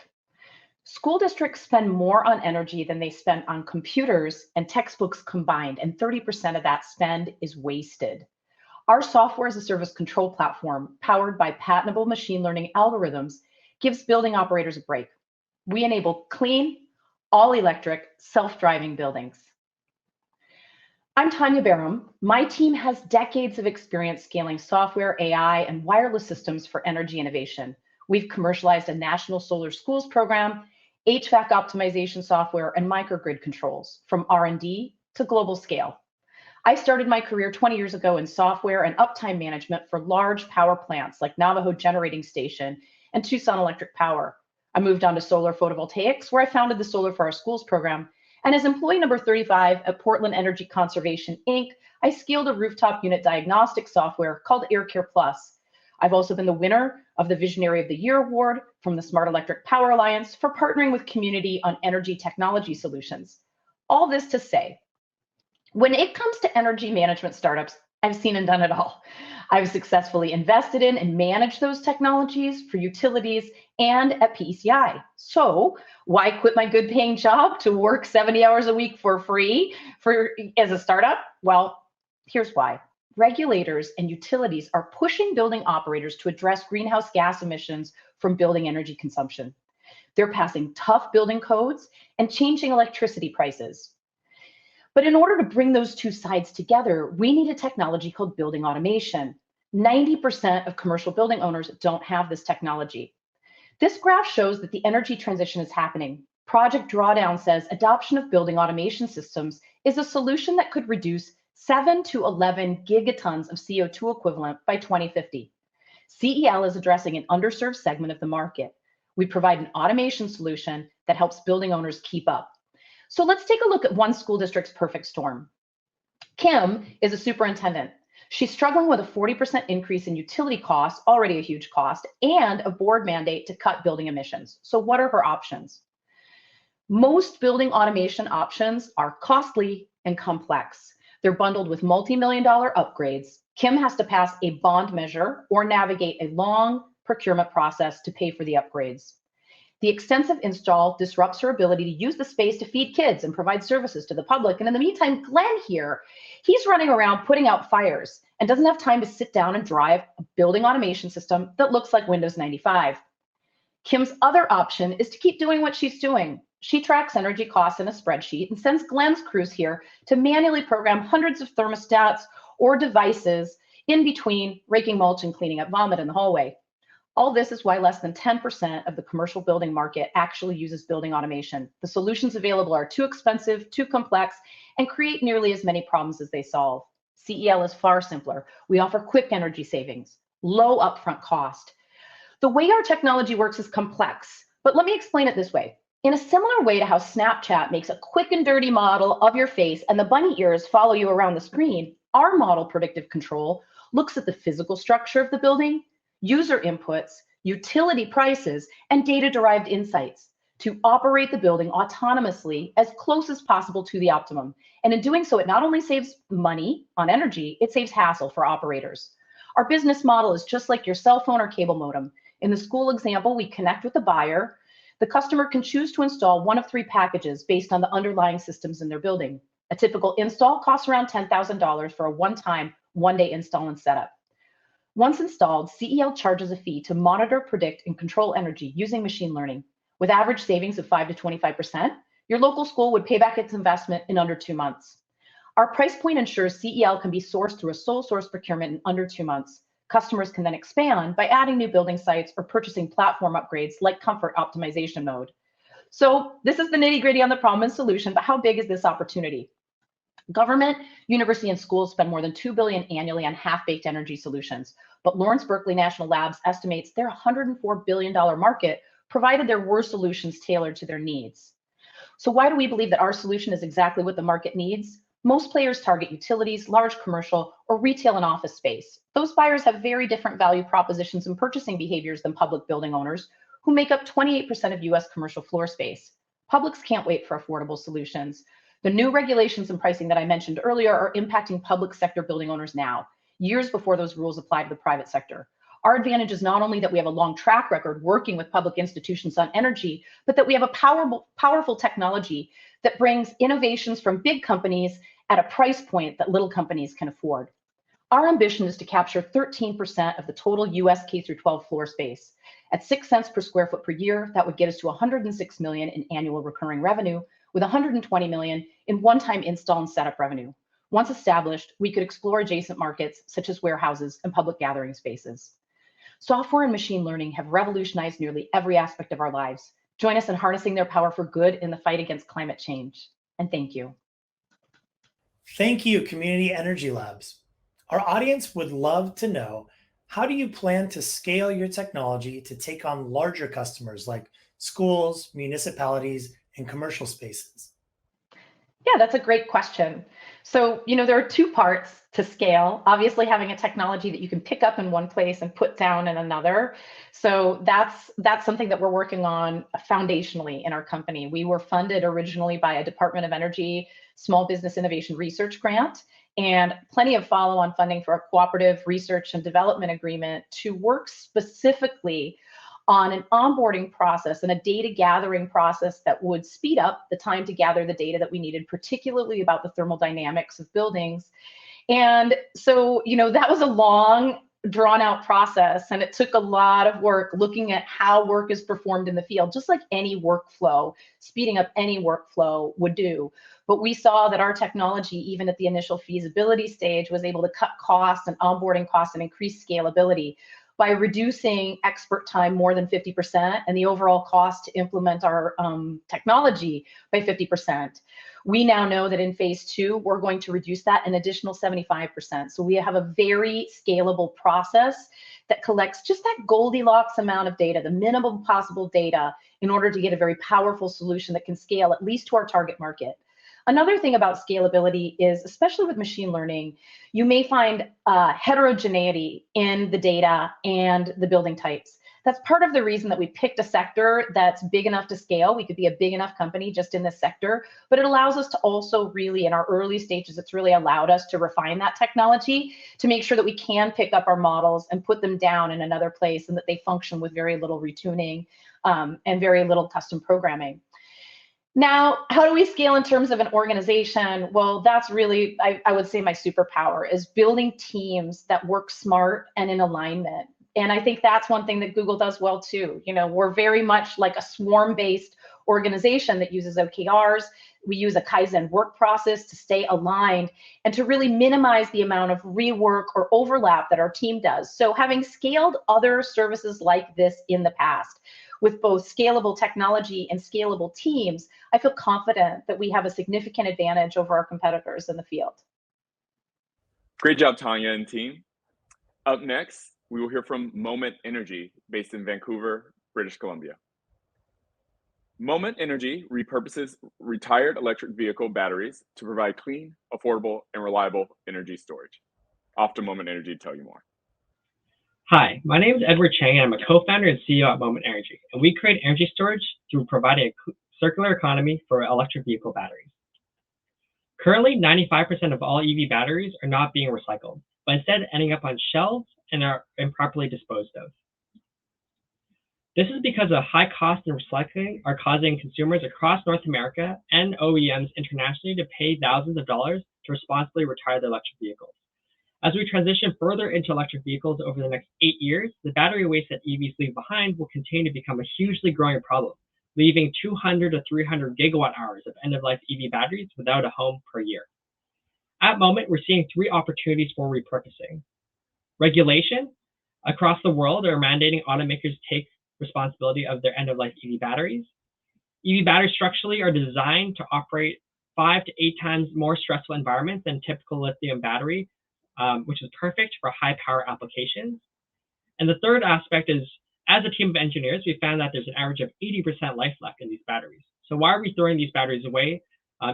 School districts spend more on energy than they spend on computers and textbooks combined, and 30% of that spend is wasted. Our software as a service control platform, powered by patentable machine learning algorithms, gives building operators a break. We enable clean, all-electric, self-driving buildings. I'm Tanya Barham. My team has decades of experience scaling software, AI, and wireless systems for energy innovation. We've commercialized a national solar schools program, HVAC optimization software, and microgrid controls, from R&D to global scale. I started my career 20 years ago in software and uptime management for large power plants like Navajo Generating Station and Tucson Electric Power. I moved on to solar photovoltaics, where I founded the Solar for Our Schools program. And as employee number 35 at Portland Energy Conservation, Inc., I scaled a rooftop unit diagnostic software called AirCare Plus. I've also been the winner of the Visionary of the Year Award from the Smart Electric Power Alliance for partnering with community on energy technology solutions. All this to say, when it comes to energy management startups, I've seen and done it all. I've successfully invested in and managed those technologies for utilities and at PECI. So why quit my good paying job to work 70 hours a week for free as a startup? Well, here's why. Regulators and utilities are pushing building operators to address greenhouse gas emissions from building energy consumption. They're passing tough building codes and changing electricity prices. But in order to bring those two sides together, we need a technology called building automation. 90% of commercial building owners don't have this technology. This graph shows that the energy transition is happening. Project Drawdown says adoption of building automation systems is a solution that could reduce 7 to 11 gigatons of CO2 equivalent by 2050. CEL is addressing an underserved segment of the market. We provide an automation solution that helps building owners keep up. So let's take a look at one school district's perfect storm. Kim is a superintendent. She's struggling with a 40% increase in utility costs, already a huge cost, and a board mandate to cut building emissions. So what are her options? Most building automation options are costly and complex. They're bundled with multi-million-dollar upgrades. Kim has to pass a bond measure or navigate a long procurement process to pay for the upgrades. The extensive install disrupts her ability to use the space to feed kids and provide services to the public. And in the meantime, Glenn here, he's running around putting out fires and doesn't have time to sit down and drive a building automation system that looks like Windows 95. Kim's other option is to keep doing what she's doing. She tracks energy costs in a spreadsheet and sends Glenn's crews here to manually program hundreds of thermostats or devices in between raking mulch and cleaning up vomit in the hallway. All this is why less than 10% of the commercial building market actually uses building automation. The solutions available are too expensive, too complex, and create nearly as many problems as they solve. CEL is far simpler. We offer quick energy savings, low upfront cost. The way our technology works is complex, but let me explain it this way. In a similar way to how Snapchat makes a quick and dirty model of your face and the bunny ears follow you around the screen, our model predictive control looks at the physical structure of the building, user inputs, utility prices, and data-derived insights to operate the building autonomously as close as possible to the optimum. And in doing so, it not only saves money on energy, it saves hassle for operators. Our business model is just like your cell phone or cable modem. In the school example, we connect with the buyer. The customer can choose to install one of 3 packages based on the underlying systems in their building. A typical install costs around $10,000 for a one-time, one-day install and setup. Once installed, CEL charges a fee to monitor, predict, and control energy using machine learning. With average savings of 5 to 25%, your local school would pay back its investment in under 2 months. Our price point ensures CEL can be sourced through a sole source procurement in under 2 months. Customers can then expand by adding new building sites or purchasing platform upgrades like comfort optimization mode. So this is the nitty-gritty on the problem and solution, but how big is this opportunity? Government, university, and schools spend more than $2 billion annually on half-baked energy solutions, but Lawrence Berkeley National Labs estimates they're a $104 billion market, provided there were solutions tailored to their needs. So why do we believe that our solution is exactly what the market needs? Most players target utilities, large commercial, or retail and office space. Those buyers have very different value propositions and purchasing behaviors than public building owners, who make up 28% of US commercial floor space. Publics can't wait for affordable solutions. The new regulations and pricing that I mentioned earlier are impacting public sector building owners now, years before those rules apply to the private sector. Our advantage is not only that we have a long track record working with public institutions on energy, but that we have a powerful technology that brings innovations from big companies at a price point that little companies can afford. Our ambition is to capture 13% of the total US K-12 floor space. At 6 cents per square foot per year, that would get us to $106 million in annual recurring revenue, with $120 million in one-time install and setup revenue. Once established, we could explore adjacent markets such as warehouses and public gathering spaces. Software and machine learning have revolutionized nearly every aspect of our lives. Join us in harnessing their power for good in the fight against climate change. And thank you. Thank you, Community Energy Labs. Our audience would love to know, how do you plan to scale your technology to take on larger customers like schools, municipalities, and commercial spaces? Yeah, that's a great question. So, there are 2 parts to scale. Obviously, having a technology that you can pick up in one place and put down in another. So that's something that we're working on foundationally in our company. We were funded originally by a Department of Energy Small Business Innovation Research Grant, and plenty of follow-on funding for a cooperative research and development agreement to work specifically on an onboarding process and a data gathering process that would speed up the time to gather the data that we needed, particularly about the thermal dynamics of buildings. And so, that was a long, drawn out process, and it took a lot of work looking at how work is performed in the field, just like any workflow, speeding up any workflow would do. But we saw that our technology, even at the initial feasibility stage, was able to cut costs and onboarding costs and increase scalability by reducing expert time more than 50% and the overall cost to implement our technology by 50%. We now know that in phase 2, we're going to reduce that an additional 75%. So we have a very scalable process that collects just that Goldilocks amount of data, the minimum possible data, in order to get a very powerful solution that can scale at least to our target market. Another thing about scalability is, especially with machine learning, you may find heterogeneity in the data and the building types. That's part of the reason that we picked a sector that's big enough to scale. We could be a big enough company just in this sector, but it allows us to also really, in our early stages, it's really allowed us to refine that technology to make sure that we can pick up our models and put them down in another place and that they function with very little retuning and very little custom programming. Now, how do we scale in terms of an organization? Well, that's really, I would say, my superpower is building teams that work smart and in alignment. And I think that's one thing that Google does well too. We're very much like a swarm-based organization that uses OKRs. We use a Kaizen work process to stay aligned and to really minimize the amount of rework or overlap that our team does. So having scaled other services like this in the past, with both scalable technology and scalable teams, I feel confident that we have a significant advantage over our competitors in the field. Great job, Tanya and team. Up next, we will hear from Moment Energy, based in Vancouver, British Columbia. Moment Energy repurposes retired electric vehicle batteries to provide clean, affordable, and reliable energy storage. Off to Moment Energy to tell you more. Hi, my name is Edward Chang, and I'm a co-founder and CEO at Moment Energy, and we create energy storage through providing a circular economy for electric vehicle batteries. Currently, 95% of all EV batteries are not being recycled, but instead ending up on shelves and are improperly disposed of. This is because a high cost in recycling are causing consumers across North America and OEMs internationally to pay thousands of dollars to responsibly retire their electric vehicles. As we transition further into electric vehicles over the next 8 years, the battery waste that EVs leave behind will continue to become a hugely growing problem, leaving 200 to 300 gigawatt hours of end-of-life EV batteries without a home per year. At Moment, we're seeing 3 opportunities for repurposing. Regulation. Across the world are mandating automakers take responsibility of their end-of-life EV batteries. EV batteries structurally are designed to operate 5 to 8 times more stressful environments than typical lithium battery, which is perfect for high power applications. And the third aspect is, as a team of engineers, we found that there's an average of 80% life left in these batteries. So why are we throwing these batteries away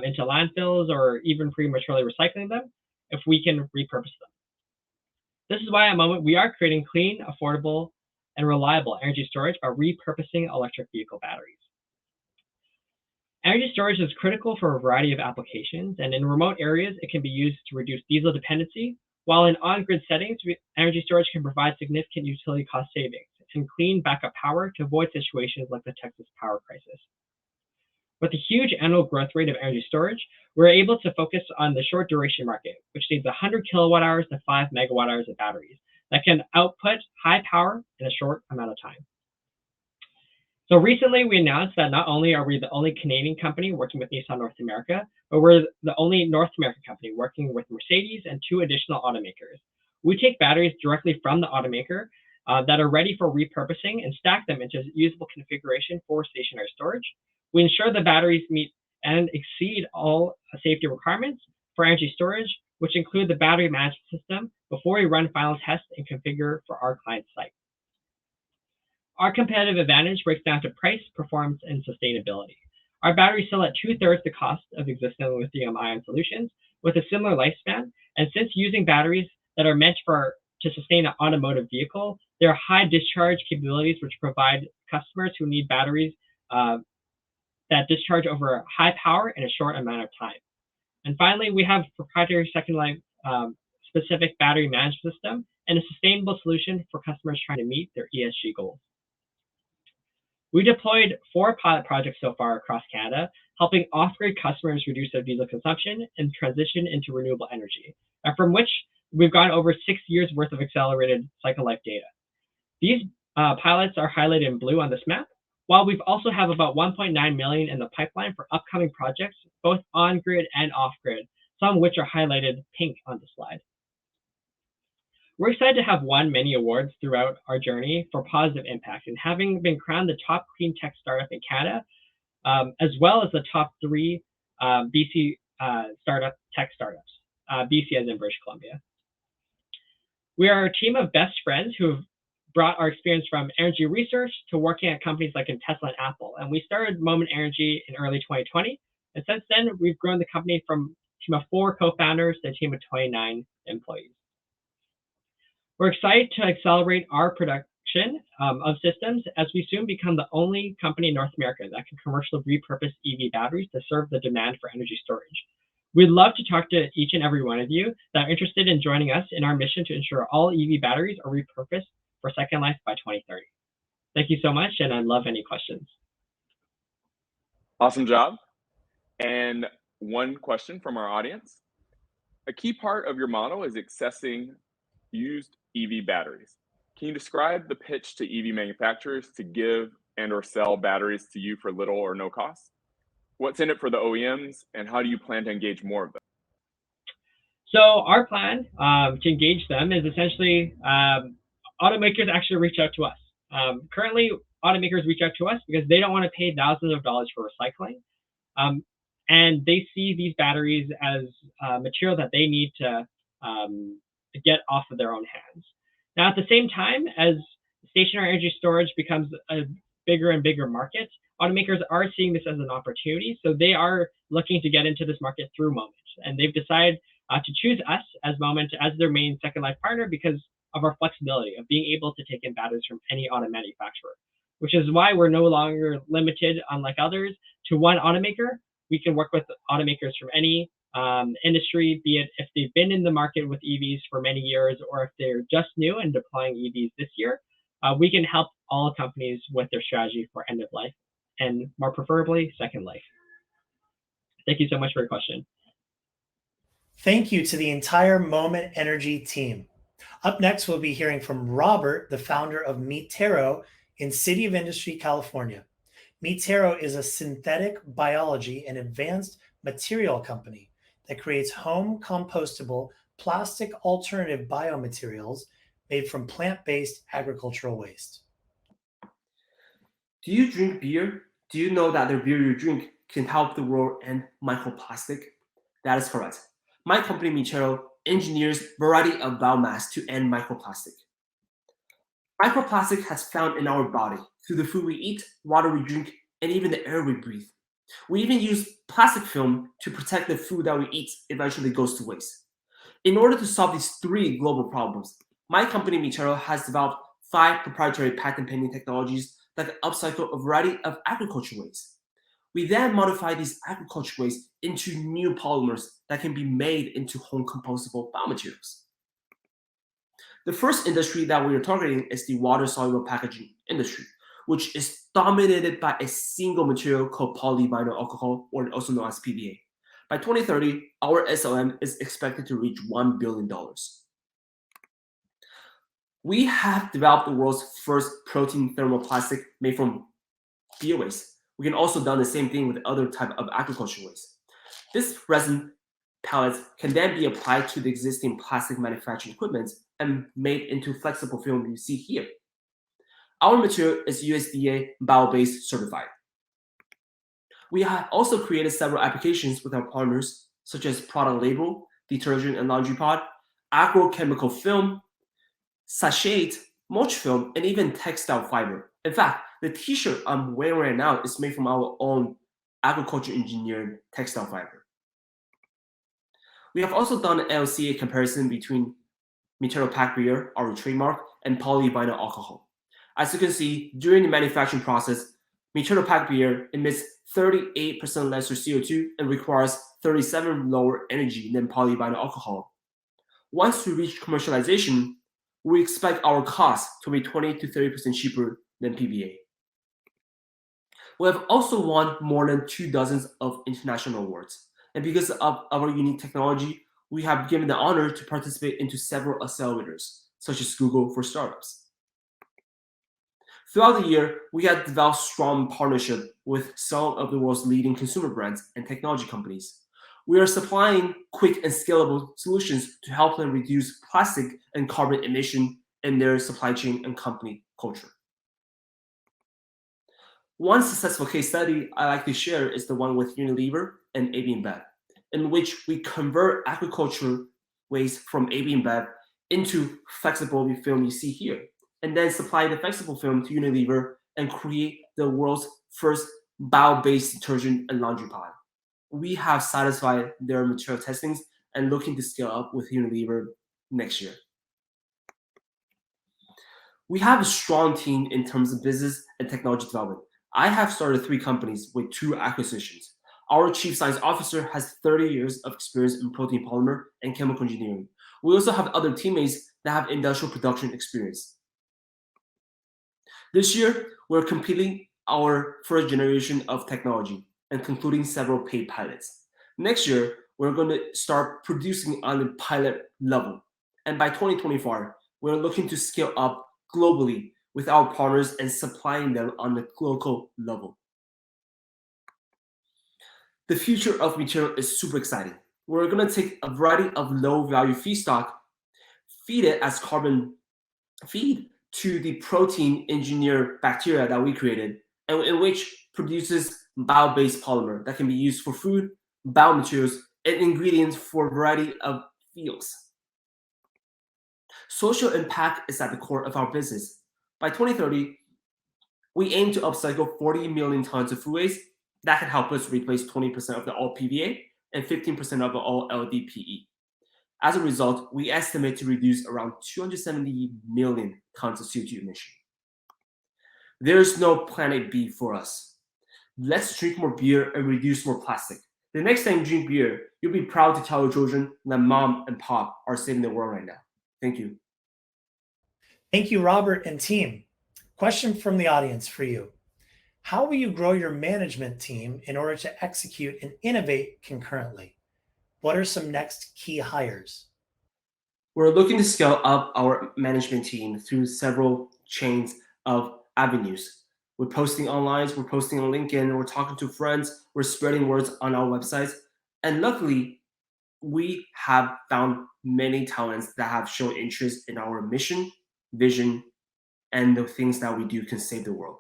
into landfills or even prematurely recycling them if we can repurpose them? This is why at Moment we are creating clean, affordable, and reliable energy storage by repurposing electric vehicle batteries. Energy storage is critical for a variety of applications, and in remote areas, it can be used to reduce diesel dependency, while in on-grid settings, energy storage can provide significant utility cost savings and clean backup power to avoid situations like the Texas power crisis. With a huge annual growth rate of energy storage, we're able to focus on the short duration market, which needs 100 kilowatt hours to 5 megawatt hours of batteries that can output high power in a short amount of time. So recently, we announced that not only are we the only Canadian company working with Nissan North America, but we're the only North American company working with Mercedes and 2 additional automakers. We take batteries directly from the automaker that are ready for repurposing and stack them into usable configuration for stationary storage. We ensure the batteries meet and exceed all safety requirements for energy storage, which include the battery management system before we run final tests and configure for our client site. Our competitive advantage breaks down to price, performance, and sustainability. Our batteries sell at 2/3 the cost of existing lithium-ion solutions with a similar lifespan, and since using batteries that are meant to sustain an automotive vehicle, there are high discharge capabilities which provide customers who need batteries that discharge over high power in a short amount of time. And finally, we have proprietary second life specific battery management system and a sustainable solution for customers trying to meet their ESG goals. We deployed 4 pilot projects so far across Canada, helping off-grid customers reduce their diesel consumption and transition into renewable energy, and from which we've got over 6 years worth of accelerated cycle life data. These pilots are highlighted in blue on this map, while we've also have about 1.9 million in the pipeline for upcoming projects, both on-grid and off-grid, some of which are highlighted pink on the slide. We're excited to have won many awards throughout our journey for positive impact, and having been crowned the top clean tech startup in Canada, as well as the top 3 BC tech startups, BC as in British Columbia. We are a team of best friends who have brought our experience from energy research to working at companies like in Tesla and Apple. And we started Moment Energy in early 2020. And since then, we've grown the company from a team of 4 co-founders to a team of 29 employees. We're excited to accelerate our production of systems as we soon become the only company in North America that can commercially repurpose EV batteries to serve the demand for energy storage. We'd love to talk to each and every one of you that are interested in joining us in our mission to ensure all EV batteries are repurposed for second life by 2030. Thank you so much, and I'd love any questions. Awesome job. And one question from our audience. A key part of your model is accessing used EV batteries. Can you describe the pitch to EV manufacturers to give and or sell batteries to you for little or no cost? What's in it for the OEMs, and how do you plan to engage more of them? So our plan to engage them is essentially automakers actually reach out to us. Currently, automakers reach out to us because they don't want to pay thousands of dollars for recycling. And they see these batteries as material that they need to get off of their own hands. Now, at the same time, as stationary energy storage becomes a bigger and bigger market, automakers are seeing this as an opportunity. So they are looking to get into this market through Moment. And they've decided to choose us as Moment as their main second life partner because of our flexibility of being able to take in batteries from any auto manufacturer, which is why we're no longer limited, unlike others, to one automaker. We can work with automakers from any industry, be it if they've been in the market with EVs for many years or if they're just new and deploying EVs this year. We can help all companies with their strategy for end of life and more preferably second life. Thank you so much for your question. Thank you to the entire Moment Energy team. Up next, we'll be hearing from Robert, the founder of Meetero in City of Industry, California. Meetero is a synthetic biology and advanced material company that creates home compostable plastic alternative biomaterials made from plant-based agricultural waste. Do you drink beer? Do you know that the beer you drink can help the world end microplastic? That is correct. My company, Meetero, engineers a variety of biomass to end microplastic. Microplastic has found in our body through the food we eat, water we drink, and even the air we breathe. We even use plastic film to protect the food that we eat eventually goes to waste. In order to solve these 3 global problems, my company, Meetero, has developed 5 proprietary patent-pending technologies that can upcycle a variety of agriculture waste. We then modify these agriculture waste into new polymers that can be made into home compostable biomaterials. The first industry that we are targeting is the water-soluble packaging industry, which is dominated by a single material called polyvinyl alcohol, or also known as PVA. By 2030, our SLM is expected to reach $1 billion. We have developed the world's first protein thermoplastic made from bio waste. We can also do the same thing with other type of agriculture waste. This resin pellets can then be applied to the existing plastic manufacturing equipment and made into flexible film you see here. Our material is USDA bio-based certified. We have also created several applications with our partners, such as product label, detergent and laundry pod, agrochemical film, sachet, mulch film, and even textile fiber. In fact, the t-shirt I'm wearing right now is made from our own agriculture engineered textile fiber. We have also done an LCA comparison between Meetero Pack Beer, our trademark, and polyvinyl alcohol. As you can see, during the manufacturing process, Meetero Pack Beer emits 38% less CO2 and requires 37% lower energy than polyvinyl alcohol. Once we reach commercialization, we expect our costs to be 20 to 30% cheaper than PVA. We have also won more than 24 of international awards. And because of our unique technology, we have given the honor to participate into several accelerators, such as Google for Startups. Throughout the year, we have developed strong partnership with some of the world's leading consumer brands and technology companies. We are supplying quick and scalable solutions to help them reduce plastic and carbon emission in their supply chain and company culture. One successful case study I like to share is the one with Unilever and AB InBev, in which we convert agriculture waste from AB InBev into flexible film you see here, and then supply the flexible film to Unilever and create the world's first bio-based detergent and laundry pad. We have satisfied their material testings and looking to scale up with Unilever next year. We have a strong team in terms of business and technology development. I have started 3 companies with 2 acquisitions. Our chief science officer has 30 years of experience in protein polymer and chemical engineering. We also have other teammates that have industrial production experience. This year, we're completing our first generation of technology and concluding several paid pilots. Next year, we're going to start producing on a pilot level. And by 2024, we're looking to scale up globally with our partners and supplying them on the local level. The future of material is super exciting. We're going to take a variety of low-value feedstock, feed it as carbon feed to the protein engineered bacteria that we created, and in which produces bio-based polymer that can be used for food, biomaterials, and ingredients for a variety of fields. Social impact is at the core of our business. By 2030, we aim to upcycle 40 million tons of food waste that can help us replace 20% of the all PVA and 15% of the all LDPE. As a result, we estimate to reduce around 270 million tons of CO2 emission. There is no planet B for us. Let's drink more beer and reduce more plastic. The next time you drink beer, you'll be proud to tell your children that mom and pop are saving the world right now. Thank you. Thank you, Robert and team. Question from the audience for you. How will you grow your management team in order to execute and innovate concurrently? What are some next key hires? We're looking to scale up our management team through several chains of avenues. We're posting online, we're posting on LinkedIn, we're talking to friends, we're spreading words on our websites. And luckily, we have found many talents that have shown interest in our mission, vision, and the things that we do can save the world.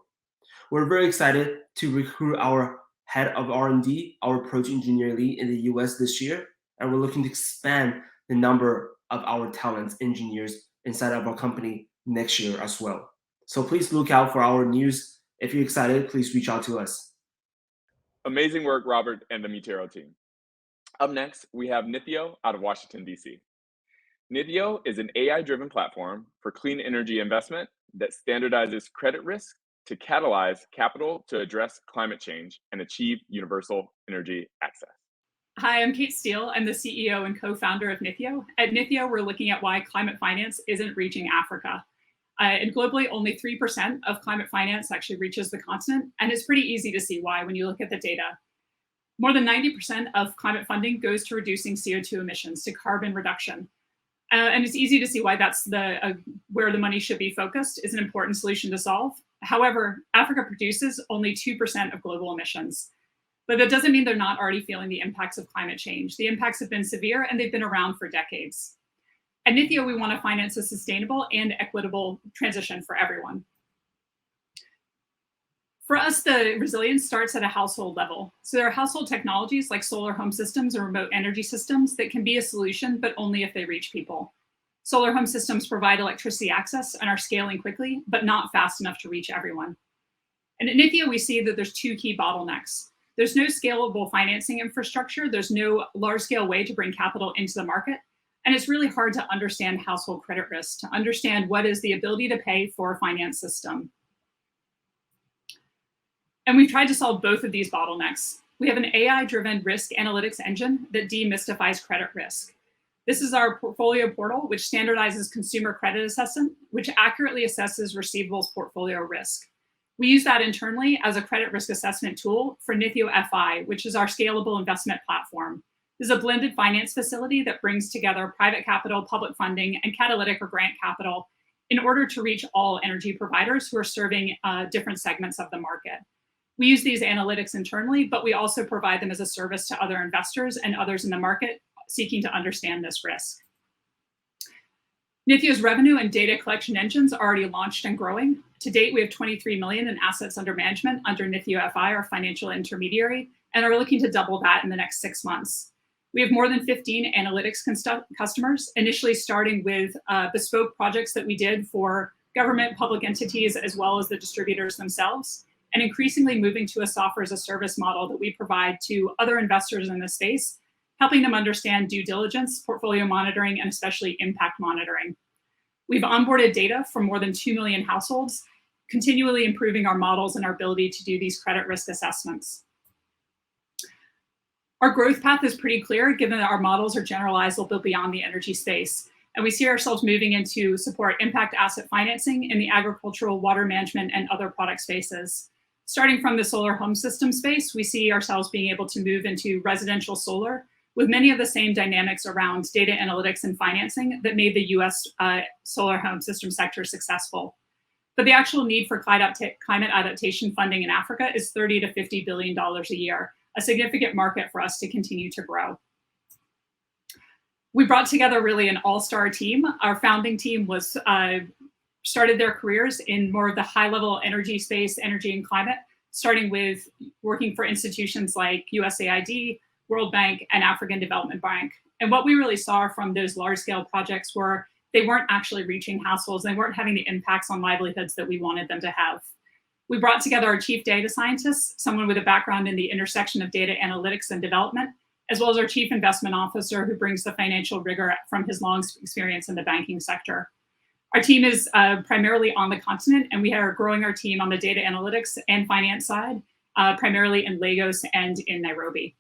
We're very excited to recruit our head of R&D, our protein engineer lead in the US this year, and we're looking to expand the number of our talents engineers inside of our company next year as well. So please look out for our news. If you're excited, please reach out to us. Amazing work, Robert and the Mutero team. Up next, we have Nithyo out of Washington, D.C. Nithyo is an AI-driven platform for clean energy investment that standardizes credit risk to catalyze capital to address climate change and achieve universal energy access. Hi, I'm Kate Steele. I'm the CEO and co-founder of Nithyo. At Nithyo, we're looking at why climate finance isn't reaching Africa. And globally, only 3% of climate finance actually reaches the continent. And it's pretty easy to see why when you look at the data. More than 90% of climate funding goes to reducing CO2 emissions, to carbon reduction. And it's easy to see why that's where the money should be focused, is an important solution to solve. However, Africa produces only 2% of global emissions. But that doesn't mean they're not already feeling the impacts of climate change. The impacts have been severe and they've been around for decades. At Nithyo, we want to finance a sustainable and equitable transition for everyone. For us, the resilience starts at a household level. So there are household technologies like solar home systems or remote energy systems that can be a solution, but only if they reach people. Solar home systems provide electricity access and are scaling quickly, but not fast enough to reach everyone. And at Nithyo, we see that there's 2 key bottlenecks. There's no scalable financing infrastructure. There's no large-scale way to bring capital into the market. And it's really hard to understand household credit risk, to understand what is the ability to pay for a finance system. And we've tried to solve both of these bottlenecks. We have an AI-driven risk analytics engine that demystifies credit risk. This is our portfolio portal, which standardizes consumer credit assessment, which accurately assesses receivables portfolio risk. We use that internally as a credit risk assessment tool for Nithyo FI, which is our scalable investment platform. This is a blended finance facility that brings together private capital, public funding, and catalytic or grant capital in order to reach all energy providers who are serving different segments of the market. We use these analytics internally, but we also provide them as a service to other investors and others in the market seeking to understand this risk. Nithyo's revenue and data collection engines are already launched and growing. To date, we have 23 million in assets under management under Nithyo FI, our financial intermediary, and are looking to double that in the next 6 months. We have more than 15 analytics customers, initially starting with bespoke projects that we did for government, public entities, as well as the distributors themselves, and increasingly moving to a software as a service model that we provide to other investors in the space, helping them understand due diligence, portfolio monitoring, and especially impact monitoring. We've onboarded data from more than 2 million households, continually improving our models and our ability to do these credit risk assessments. Our growth path is pretty clear, given that our models are generalizable beyond the energy space. And we see ourselves moving into support impact asset financing in the agricultural, water management, and other product spaces. Starting from the solar home system space, we see ourselves being able to move into residential solar with many of the same dynamics around data analytics and financing that made the US solar home system sector successful. But the actual need for climate adaptation funding in Africa is $30 to $50 billion a year, a significant market for us to continue to grow. We brought together really an all-star team. Our founding team was started their careers in more of the high-level energy space, energy and climate, starting with working for institutions like USAID, World Bank, and African Development Bank. And what we really saw from those large-scale projects were they weren't actually reaching households. They weren't having the impacts on livelihoods that we wanted them to have. We brought together our chief data scientist, someone with a background in the intersection of data analytics and development, as well as our chief investment officer who brings the financial rigor from his long experience in the banking sector. Our team is primarily on the continent, and we are growing our team on the data analytics and finance side, primarily in Lagos and in Nairobi.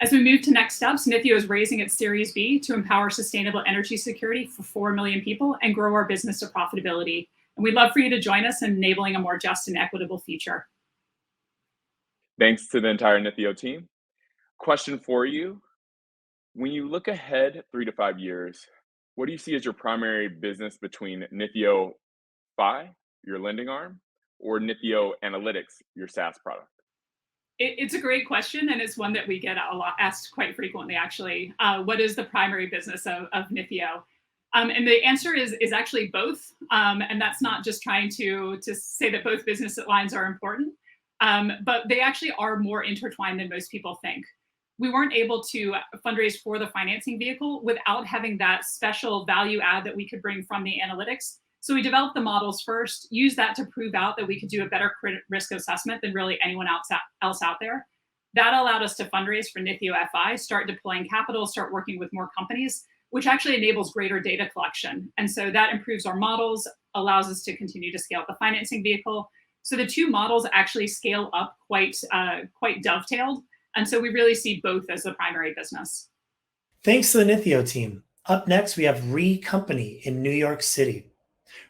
As we move to next steps, Nithyo is raising its Series B to empower sustainable energy security for 4 million people and grow our business to profitability. And we'd love for you to join us in enabling a more just and equitable future. Thanks to the entire Nithyo team. Question for you. When you look ahead 3 to 5 years, what do you see as your primary business between Nithyo FI, your lending arm, or Nithyo Analytics, your SaaS product? It's a great question, and it's one that we get asked quite frequently, actually. What is the primary business of Nithyo? And the answer is actually both. And that's not just trying to say that both business lines are important, but they actually are more intertwined than most people think. We weren't able to fundraise for the financing vehicle without having that special value add that we could bring from the analytics. So we developed the models first, used that to prove out that we could do a better credit risk assessment than really anyone else out there. That allowed us to fundraise for Nithyo FI, start deploying capital, start working with more companies, which actually enables greater data collection. And so that improves our models, allows us to continue to scale the financing vehicle. So the two models actually scale up quite dovetailed. And so we really see both as the primary business. Thanks to the Nithyo team. Up next, we have Re Company in New York City.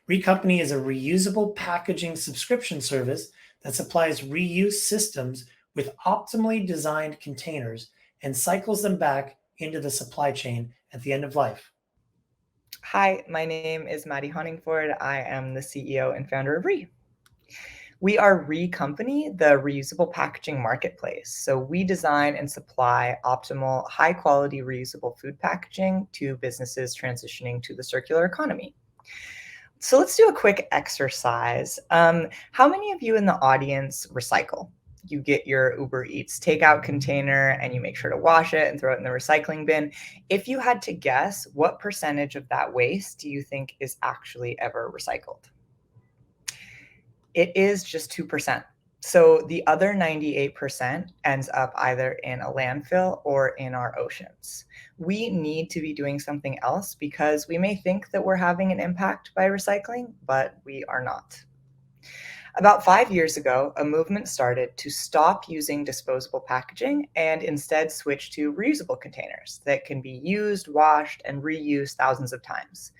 Re Company is a reusable packaging subscription service that supplies reuse systems with optimally designed containers and cycles them back into the supply chain at the end of life. Hi, my name is Maddie Honingford. I am the CEO and founder of Re. We are Re Company, the reusable packaging marketplace. So we design and supply optimal, high-quality reusable food packaging to businesses transitioning to the circular economy. So let's do a quick exercise. How many of you in the audience recycle? You get your Uber Eats takeout container and you make sure to wash it and throw it in the recycling bin. If you had to guess, what percentage of that waste do you think is actually ever recycled? It is just 2%. So the other 98% ends up either in a landfill or in our oceans. We need to be doing something else because we may think that we're having an impact by recycling, but we are not. About 5 years ago, a movement started to stop using disposable packaging and instead switch to reusable containers that can be used, washed, and reused thousands of times.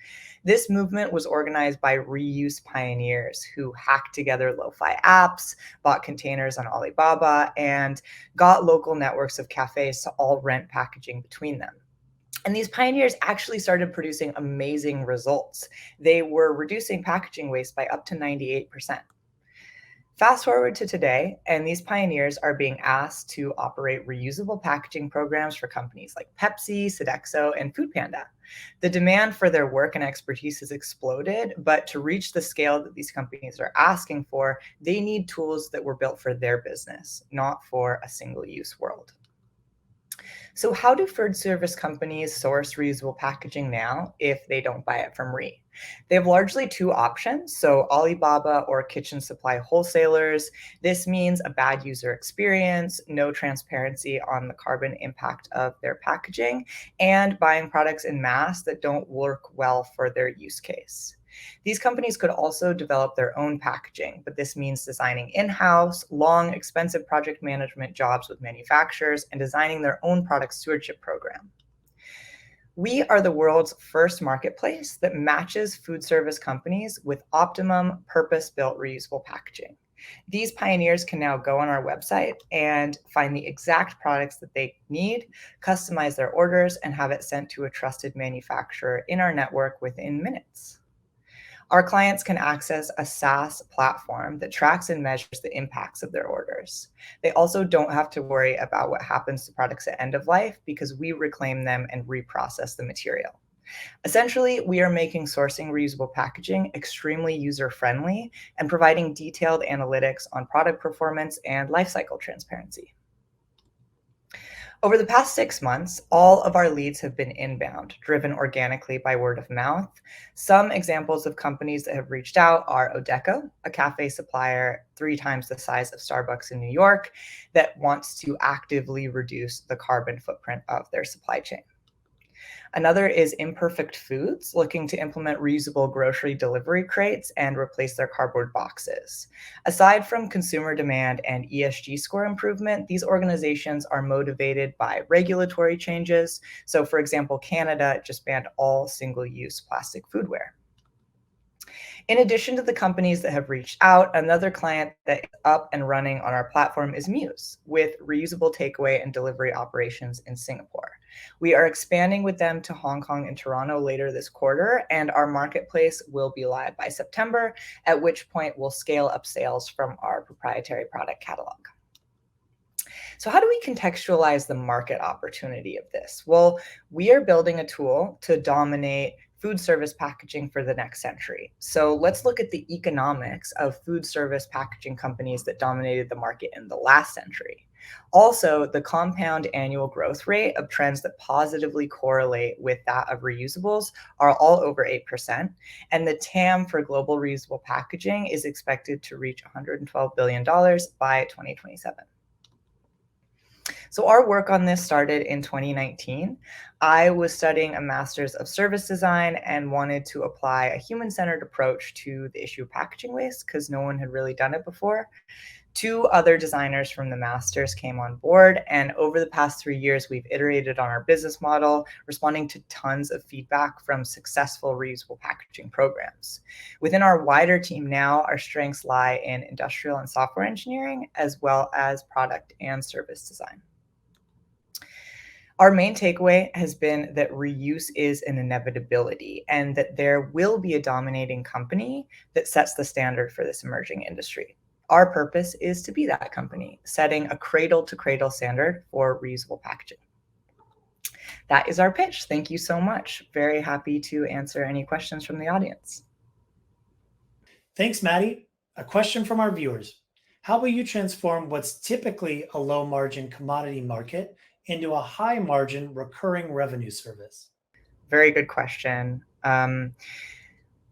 This movement was organized by reuse pioneers who hacked together lo-fi apps, bought containers on Alibaba, and got local networks of cafes to all rent packaging between them. And these pioneers actually started producing amazing results. They were reducing packaging waste by up to 98%. Fast forward to today, and these pioneers are being asked to operate reusable packaging programs for companies like Pepsi, Sodexo, and Foodpanda. The demand for their work and expertise has exploded, but to reach the scale that these companies are asking for, they need tools that were built for their business, not for a single-use world. So how do food service companies source reusable packaging now if they don't buy it from RE? They have largely two options, so Alibaba or kitchen supply wholesalers. This means a bad user experience, no transparency on the carbon impact of their packaging, and buying products in mass that don't work well for their use case. These companies could also develop their own packaging, but this means designing in-house, long, expensive project management jobs with manufacturers and designing their own product stewardship program. We are the world's first marketplace that matches food service companies with optimum purpose-built reusable packaging. These pioneers can now go on our website and find the exact products that they need, customize their orders, and have it sent to a trusted manufacturer in our network within minutes. Our clients can access a SaaS platform that tracks and measures the impacts of their orders. They also don't have to worry about what happens to products at end of life because we reclaim them and reprocess the material. Essentially, we are making sourcing reusable packaging extremely user-friendly and providing detailed analytics on product performance and lifecycle transparency. Over the past 6 months, all of our leads have been inbound, driven organically by word of mouth. Some examples of companies that have reached out are Odeco, a cafe supplier 3 times the size of Starbucks in New York that wants to actively reduce the carbon footprint of their supply chain. Another is Imperfect Foods, looking to implement reusable grocery delivery crates and replace their cardboard boxes. Aside from consumer demand and ESG score improvement, these organizations are motivated by regulatory changes. So for example, Canada just banned all single-use plastic foodware. In addition to the companies that have reached out, another client that is up and running on our platform is Muse, with reusable takeaway and delivery operations in Singapore. We are expanding with them to Hong Kong and Toronto later this quarter, and our marketplace will be live by September, at which point we'll scale up sales from our proprietary product catalog. So how do we contextualize the market opportunity of this? Well, we are building a tool to dominate food service packaging for the next century. So let's look at the economics of food service packaging companies that dominated the market in the last century. Also, the compound annual growth rate of trends that positively correlate with that of reusables are all over 8%. And the TAM for global reusable packaging is expected to reach $112 billion by 2027. So our work on this started in 2019. I was studying a master's of service design and wanted to apply a human-centered approach to the issue of packaging waste because no one had really done it before. 2 other designers from the master's came on board, and over the past 3 years, we've iterated on our business model, responding to tons of feedback from successful reusable packaging programs. Within our wider team now, our strengths lie in industrial and software engineering, as well as product and service design. Our main takeaway has been that reuse is an inevitability and that there will be a dominating company that sets the standard for this emerging industry. Our purpose is to be that company, setting a cradle-to-cradle standard for reusable packaging. That is our pitch. Thank you so much. Very happy to answer any questions from the audience. Thanks, Maddie. A question from our viewers. How will you transform what's typically a low-margin commodity market into a high-margin recurring revenue service? Very good question.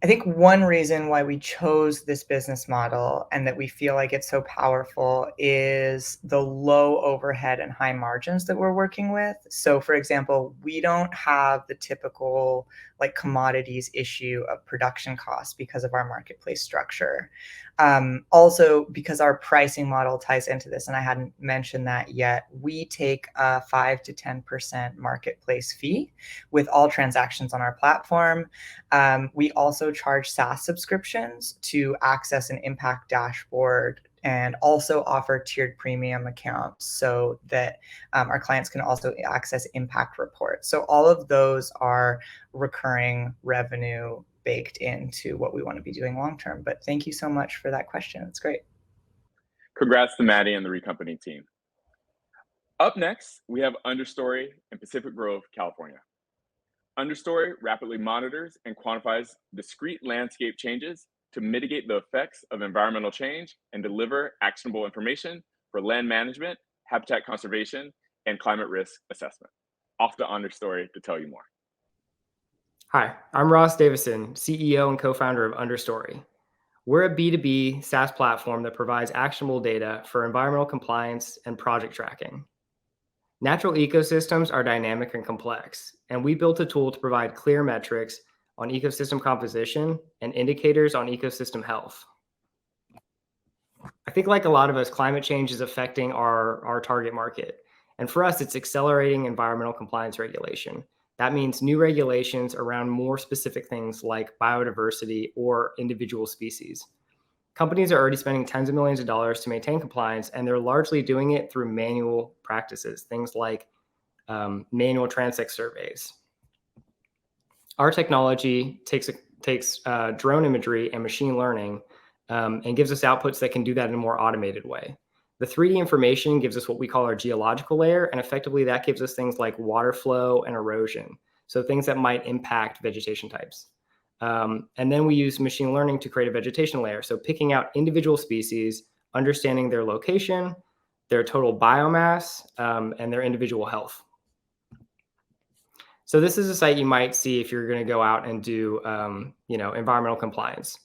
I think one reason why we chose this business model and that we feel like it's so powerful is the low overhead and high margins that we're working with. So for example, we don't have the typical like commodities issue of production costs because of our marketplace structure. Also, because our pricing model ties into this, and I hadn't mentioned that yet, we take a 5 to 10% marketplace fee with all transactions on our platform. We also charge SaaS subscriptions to access an impact dashboard, and also offer tiered premium accounts so that our clients can also access impact reports. So all of those are recurring revenue baked into what we want to be doing long term. But thank you so much for that question. It's great. Congrats to Maddie and the Recompany team. Up next, we have Understory in Pacific Grove, California. Understory rapidly monitors and quantifies discrete landscape changes to mitigate the effects of environmental change and deliver actionable information for land management, habitat conservation, and climate risk assessment. Off to Understory to tell you more. Hi, I'm Ross Davison, CEO and co-founder of Understory. We're a B2B SaaS platform that provides actionable data for environmental compliance and project tracking. Natural ecosystems are dynamic and complex, and we built a tool to provide clear metrics on ecosystem composition and indicators on ecosystem health. I think like a lot of us, climate change is affecting our target market. And for us, it's accelerating environmental compliance regulation. That means new regulations around more specific things like biodiversity or individual species. Companies are already spending tens of millions of dollars to maintain compliance, and they're largely doing it through manual practices, things like manual transect surveys. Our technology takes drone imagery and machine learning and gives us outputs that can do that in a more automated way. The 3D information gives us what we call our geological layer, and effectively that gives us things like water flow and erosion, so things that might impact vegetation types. And then we use machine learning to create a vegetation layer, so picking out individual species, understanding their location, their total biomass, and their individual health. So this is a site you might see if you're going to go out and do environmental compliance.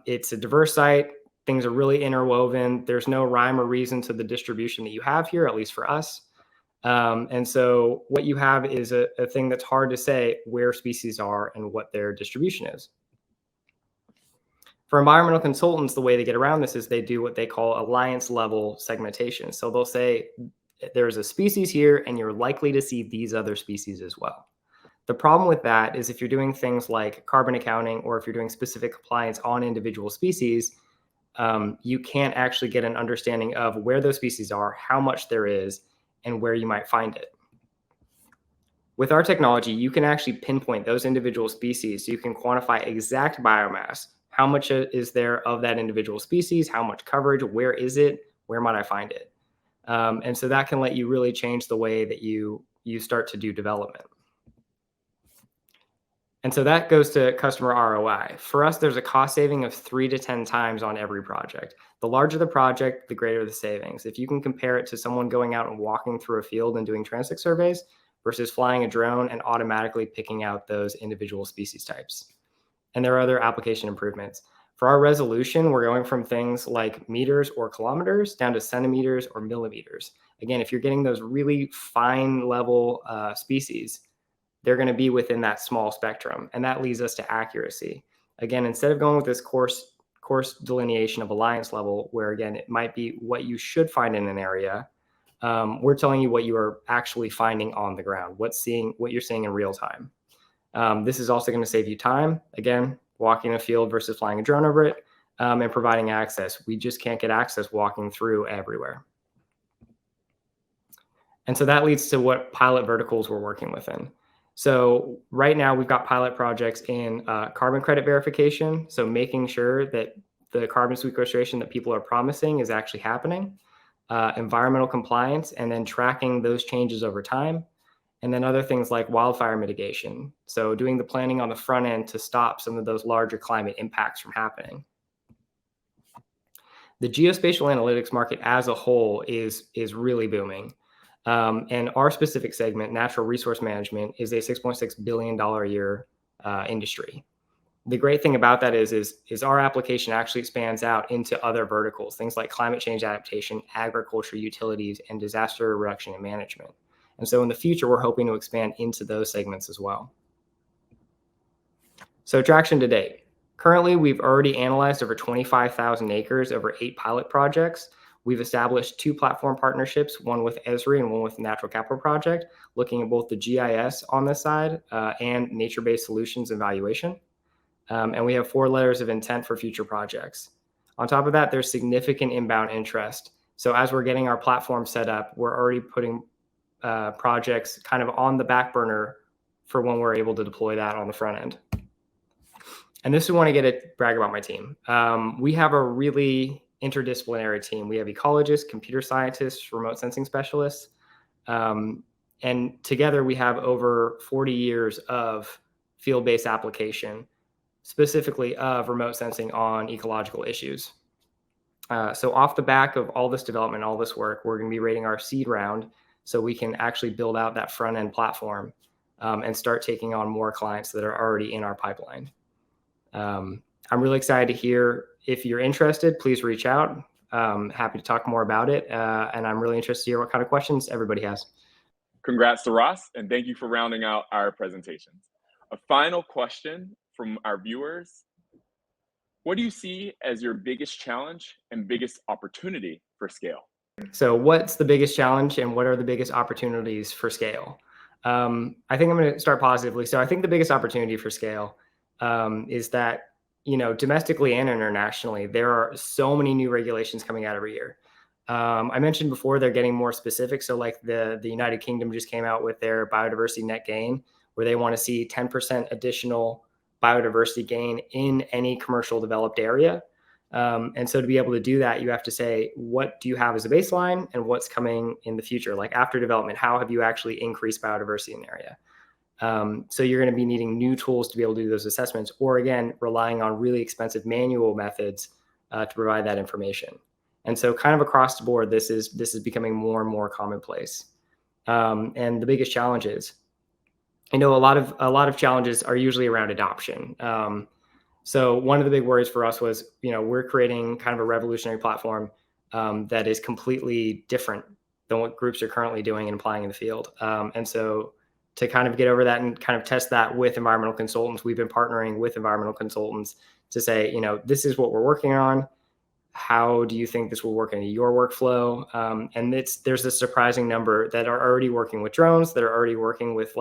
It's a diverse site. Things are really interwoven. There's no rhyme or reason to the distribution that you have here, at least for us. And so what you have is a thing that's hard to say where species are and what their distribution is. For environmental consultants, the way they get around this is they do what they call alliance level segmentation. So they'll say there's a species here and you're likely to see these other species as well. The problem with that is if you're doing things like carbon accounting or if you're doing specific compliance on individual species, you can't actually get an understanding of where those species are, how much there is, and where you might find it. With our technology, you can actually pinpoint those individual species. So you can quantify exact biomass. How much is there of that individual species? How much coverage? Where is it? Where might I find it? And so that can let you really change the way that you start to do development. And so that goes to customer ROI. For us, there's a cost saving of 3 to 10 times on every project. The larger the project, the greater the savings. If you can compare it to someone going out and walking through a field and doing transect surveys versus flying a drone and automatically picking out those individual species types. And there are other application improvements. For our resolution, we're going from things like meters or kilometers down to centimeters or millimeters. Again, if you're getting those really fine level species, they're going to be within that small spectrum. And that leads us to accuracy. Again, instead of going with this coarse delineation of alliance level, where again, it might be what you should find in an area, we're telling you what you are actually finding on the ground, what you're seeing in real time. This is also going to save you time. Again, walking a field versus flying a drone over it, and providing access. We just can't get access walking through everywhere. And so that leads to what pilot verticals we're working within. So right now we've got pilot projects in carbon credit verification. So making sure that the carbon sequestration that people are promising is actually happening, environmental compliance, and then tracking those changes over time. And then other things like wildfire mitigation. So doing the planning on the front end to stop some of those larger climate impacts from happening. The geospatial analytics market as a whole is really booming. And our specific segment, natural resource management, is a $6.6 billion a year industry. The great thing about that is our application actually expands out into other verticals, things like climate change adaptation, agriculture, utilities, and disaster reduction and management. And so in the future, we're hoping to expand into those segments as well. So traction to date. Currently, we've already analyzed over 25,000 acres over 8 pilot projects. We've established 2 platform partnerships, one with Esri and one with Natural Capital Project, looking at both the GIS on this side and nature-based solutions evaluation. And we have 4 letters of intent for future projects. On top of that, there's significant inbound interest. So as we're getting our platform set up, we're already putting projects kind of on the back burner for when we're able to deploy that on the front end. And this is when I get to brag about my team. We have a really interdisciplinary team. We have ecologists, computer scientists, remote sensing specialists. And together we have over 40 years of field-based application, specifically of remote sensing on ecological issues. So off the back of all this development, all this work, we're going to be rating our seed round so we can actually build out that front-end platform and start taking on more clients that are already in our pipeline. I'm really excited to hear. If you're interested, please reach out. Happy to talk more about it. And I'm really interested to hear what kind of questions everybody has. Congrats to Ross, and thank you for rounding out our presentations. A final question from our viewers. What do you see as your biggest challenge and biggest opportunity for scale? So what's the biggest challenge and what are the biggest opportunities for scale? I think I'm going to start positively. So I think the biggest opportunity for scale is that, domestically and internationally, there are so many new regulations coming out every year. I mentioned before they're getting more specific. So like the United Kingdom just came out with their biodiversity net gain, where they want to see 10% additional biodiversity gain in any commercial developed area. And so to be able to do that, you have to say, what do you have as a baseline and what's coming in the future? Like after development, how have you actually increased biodiversity in the area? So you're going to be needing new tools to be able to do those assessments, or again, relying on really expensive manual methods to provide that information. And so kind of across the board, this is becoming more and more commonplace. And the biggest challenges, a lot of challenges are usually around adoption. So one of the big worries for us was, we're creating kind of a revolutionary platform that is completely different than what groups are currently doing and applying in the field. And so to kind of get over that and kind of test that with environmental consultants, we've been partnering with environmental consultants to say, this is what we're working on. How do you think this will work into your workflow? And there's a surprising number that are already working with drones, that are already working with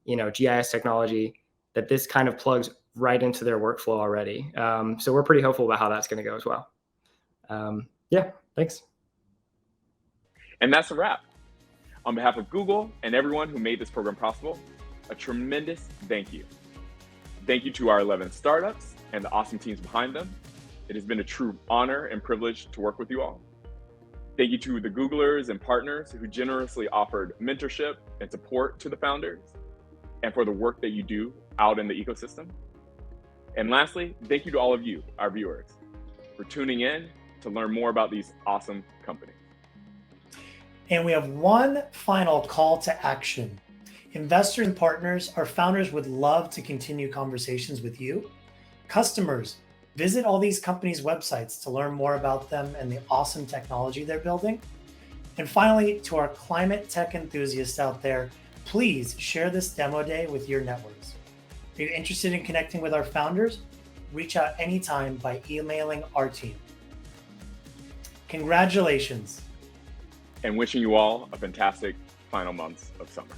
GIS technology, that this kind of plugs right into their workflow already. So we're pretty hopeful about how that's going to go as well. Yeah, thanks. And that's a wrap. On behalf of Google and everyone who made this program possible, a tremendous thank you. Thank you to our 11 startups and the awesome teams behind them. It has been a true honor and privilege to work with you all. Thank you to the Googlers and partners who generously offered mentorship and support to the founders, and for the work that you do out in the ecosystem. And lastly, thank you to all of you, our viewers, for tuning in to learn more about these awesome companies. And we have one final call to action. Investors and partners, our founders would love to continue conversations with you. Customers, visit all these companies' websites to learn more about them and the awesome technology they're building. And finally, to our climate tech enthusiasts out there, please share this demo day with your networks. If you're interested in connecting with our founders, reach out anytime by emailing our team. Congratulations. And wishing you all a fantastic final months of summer.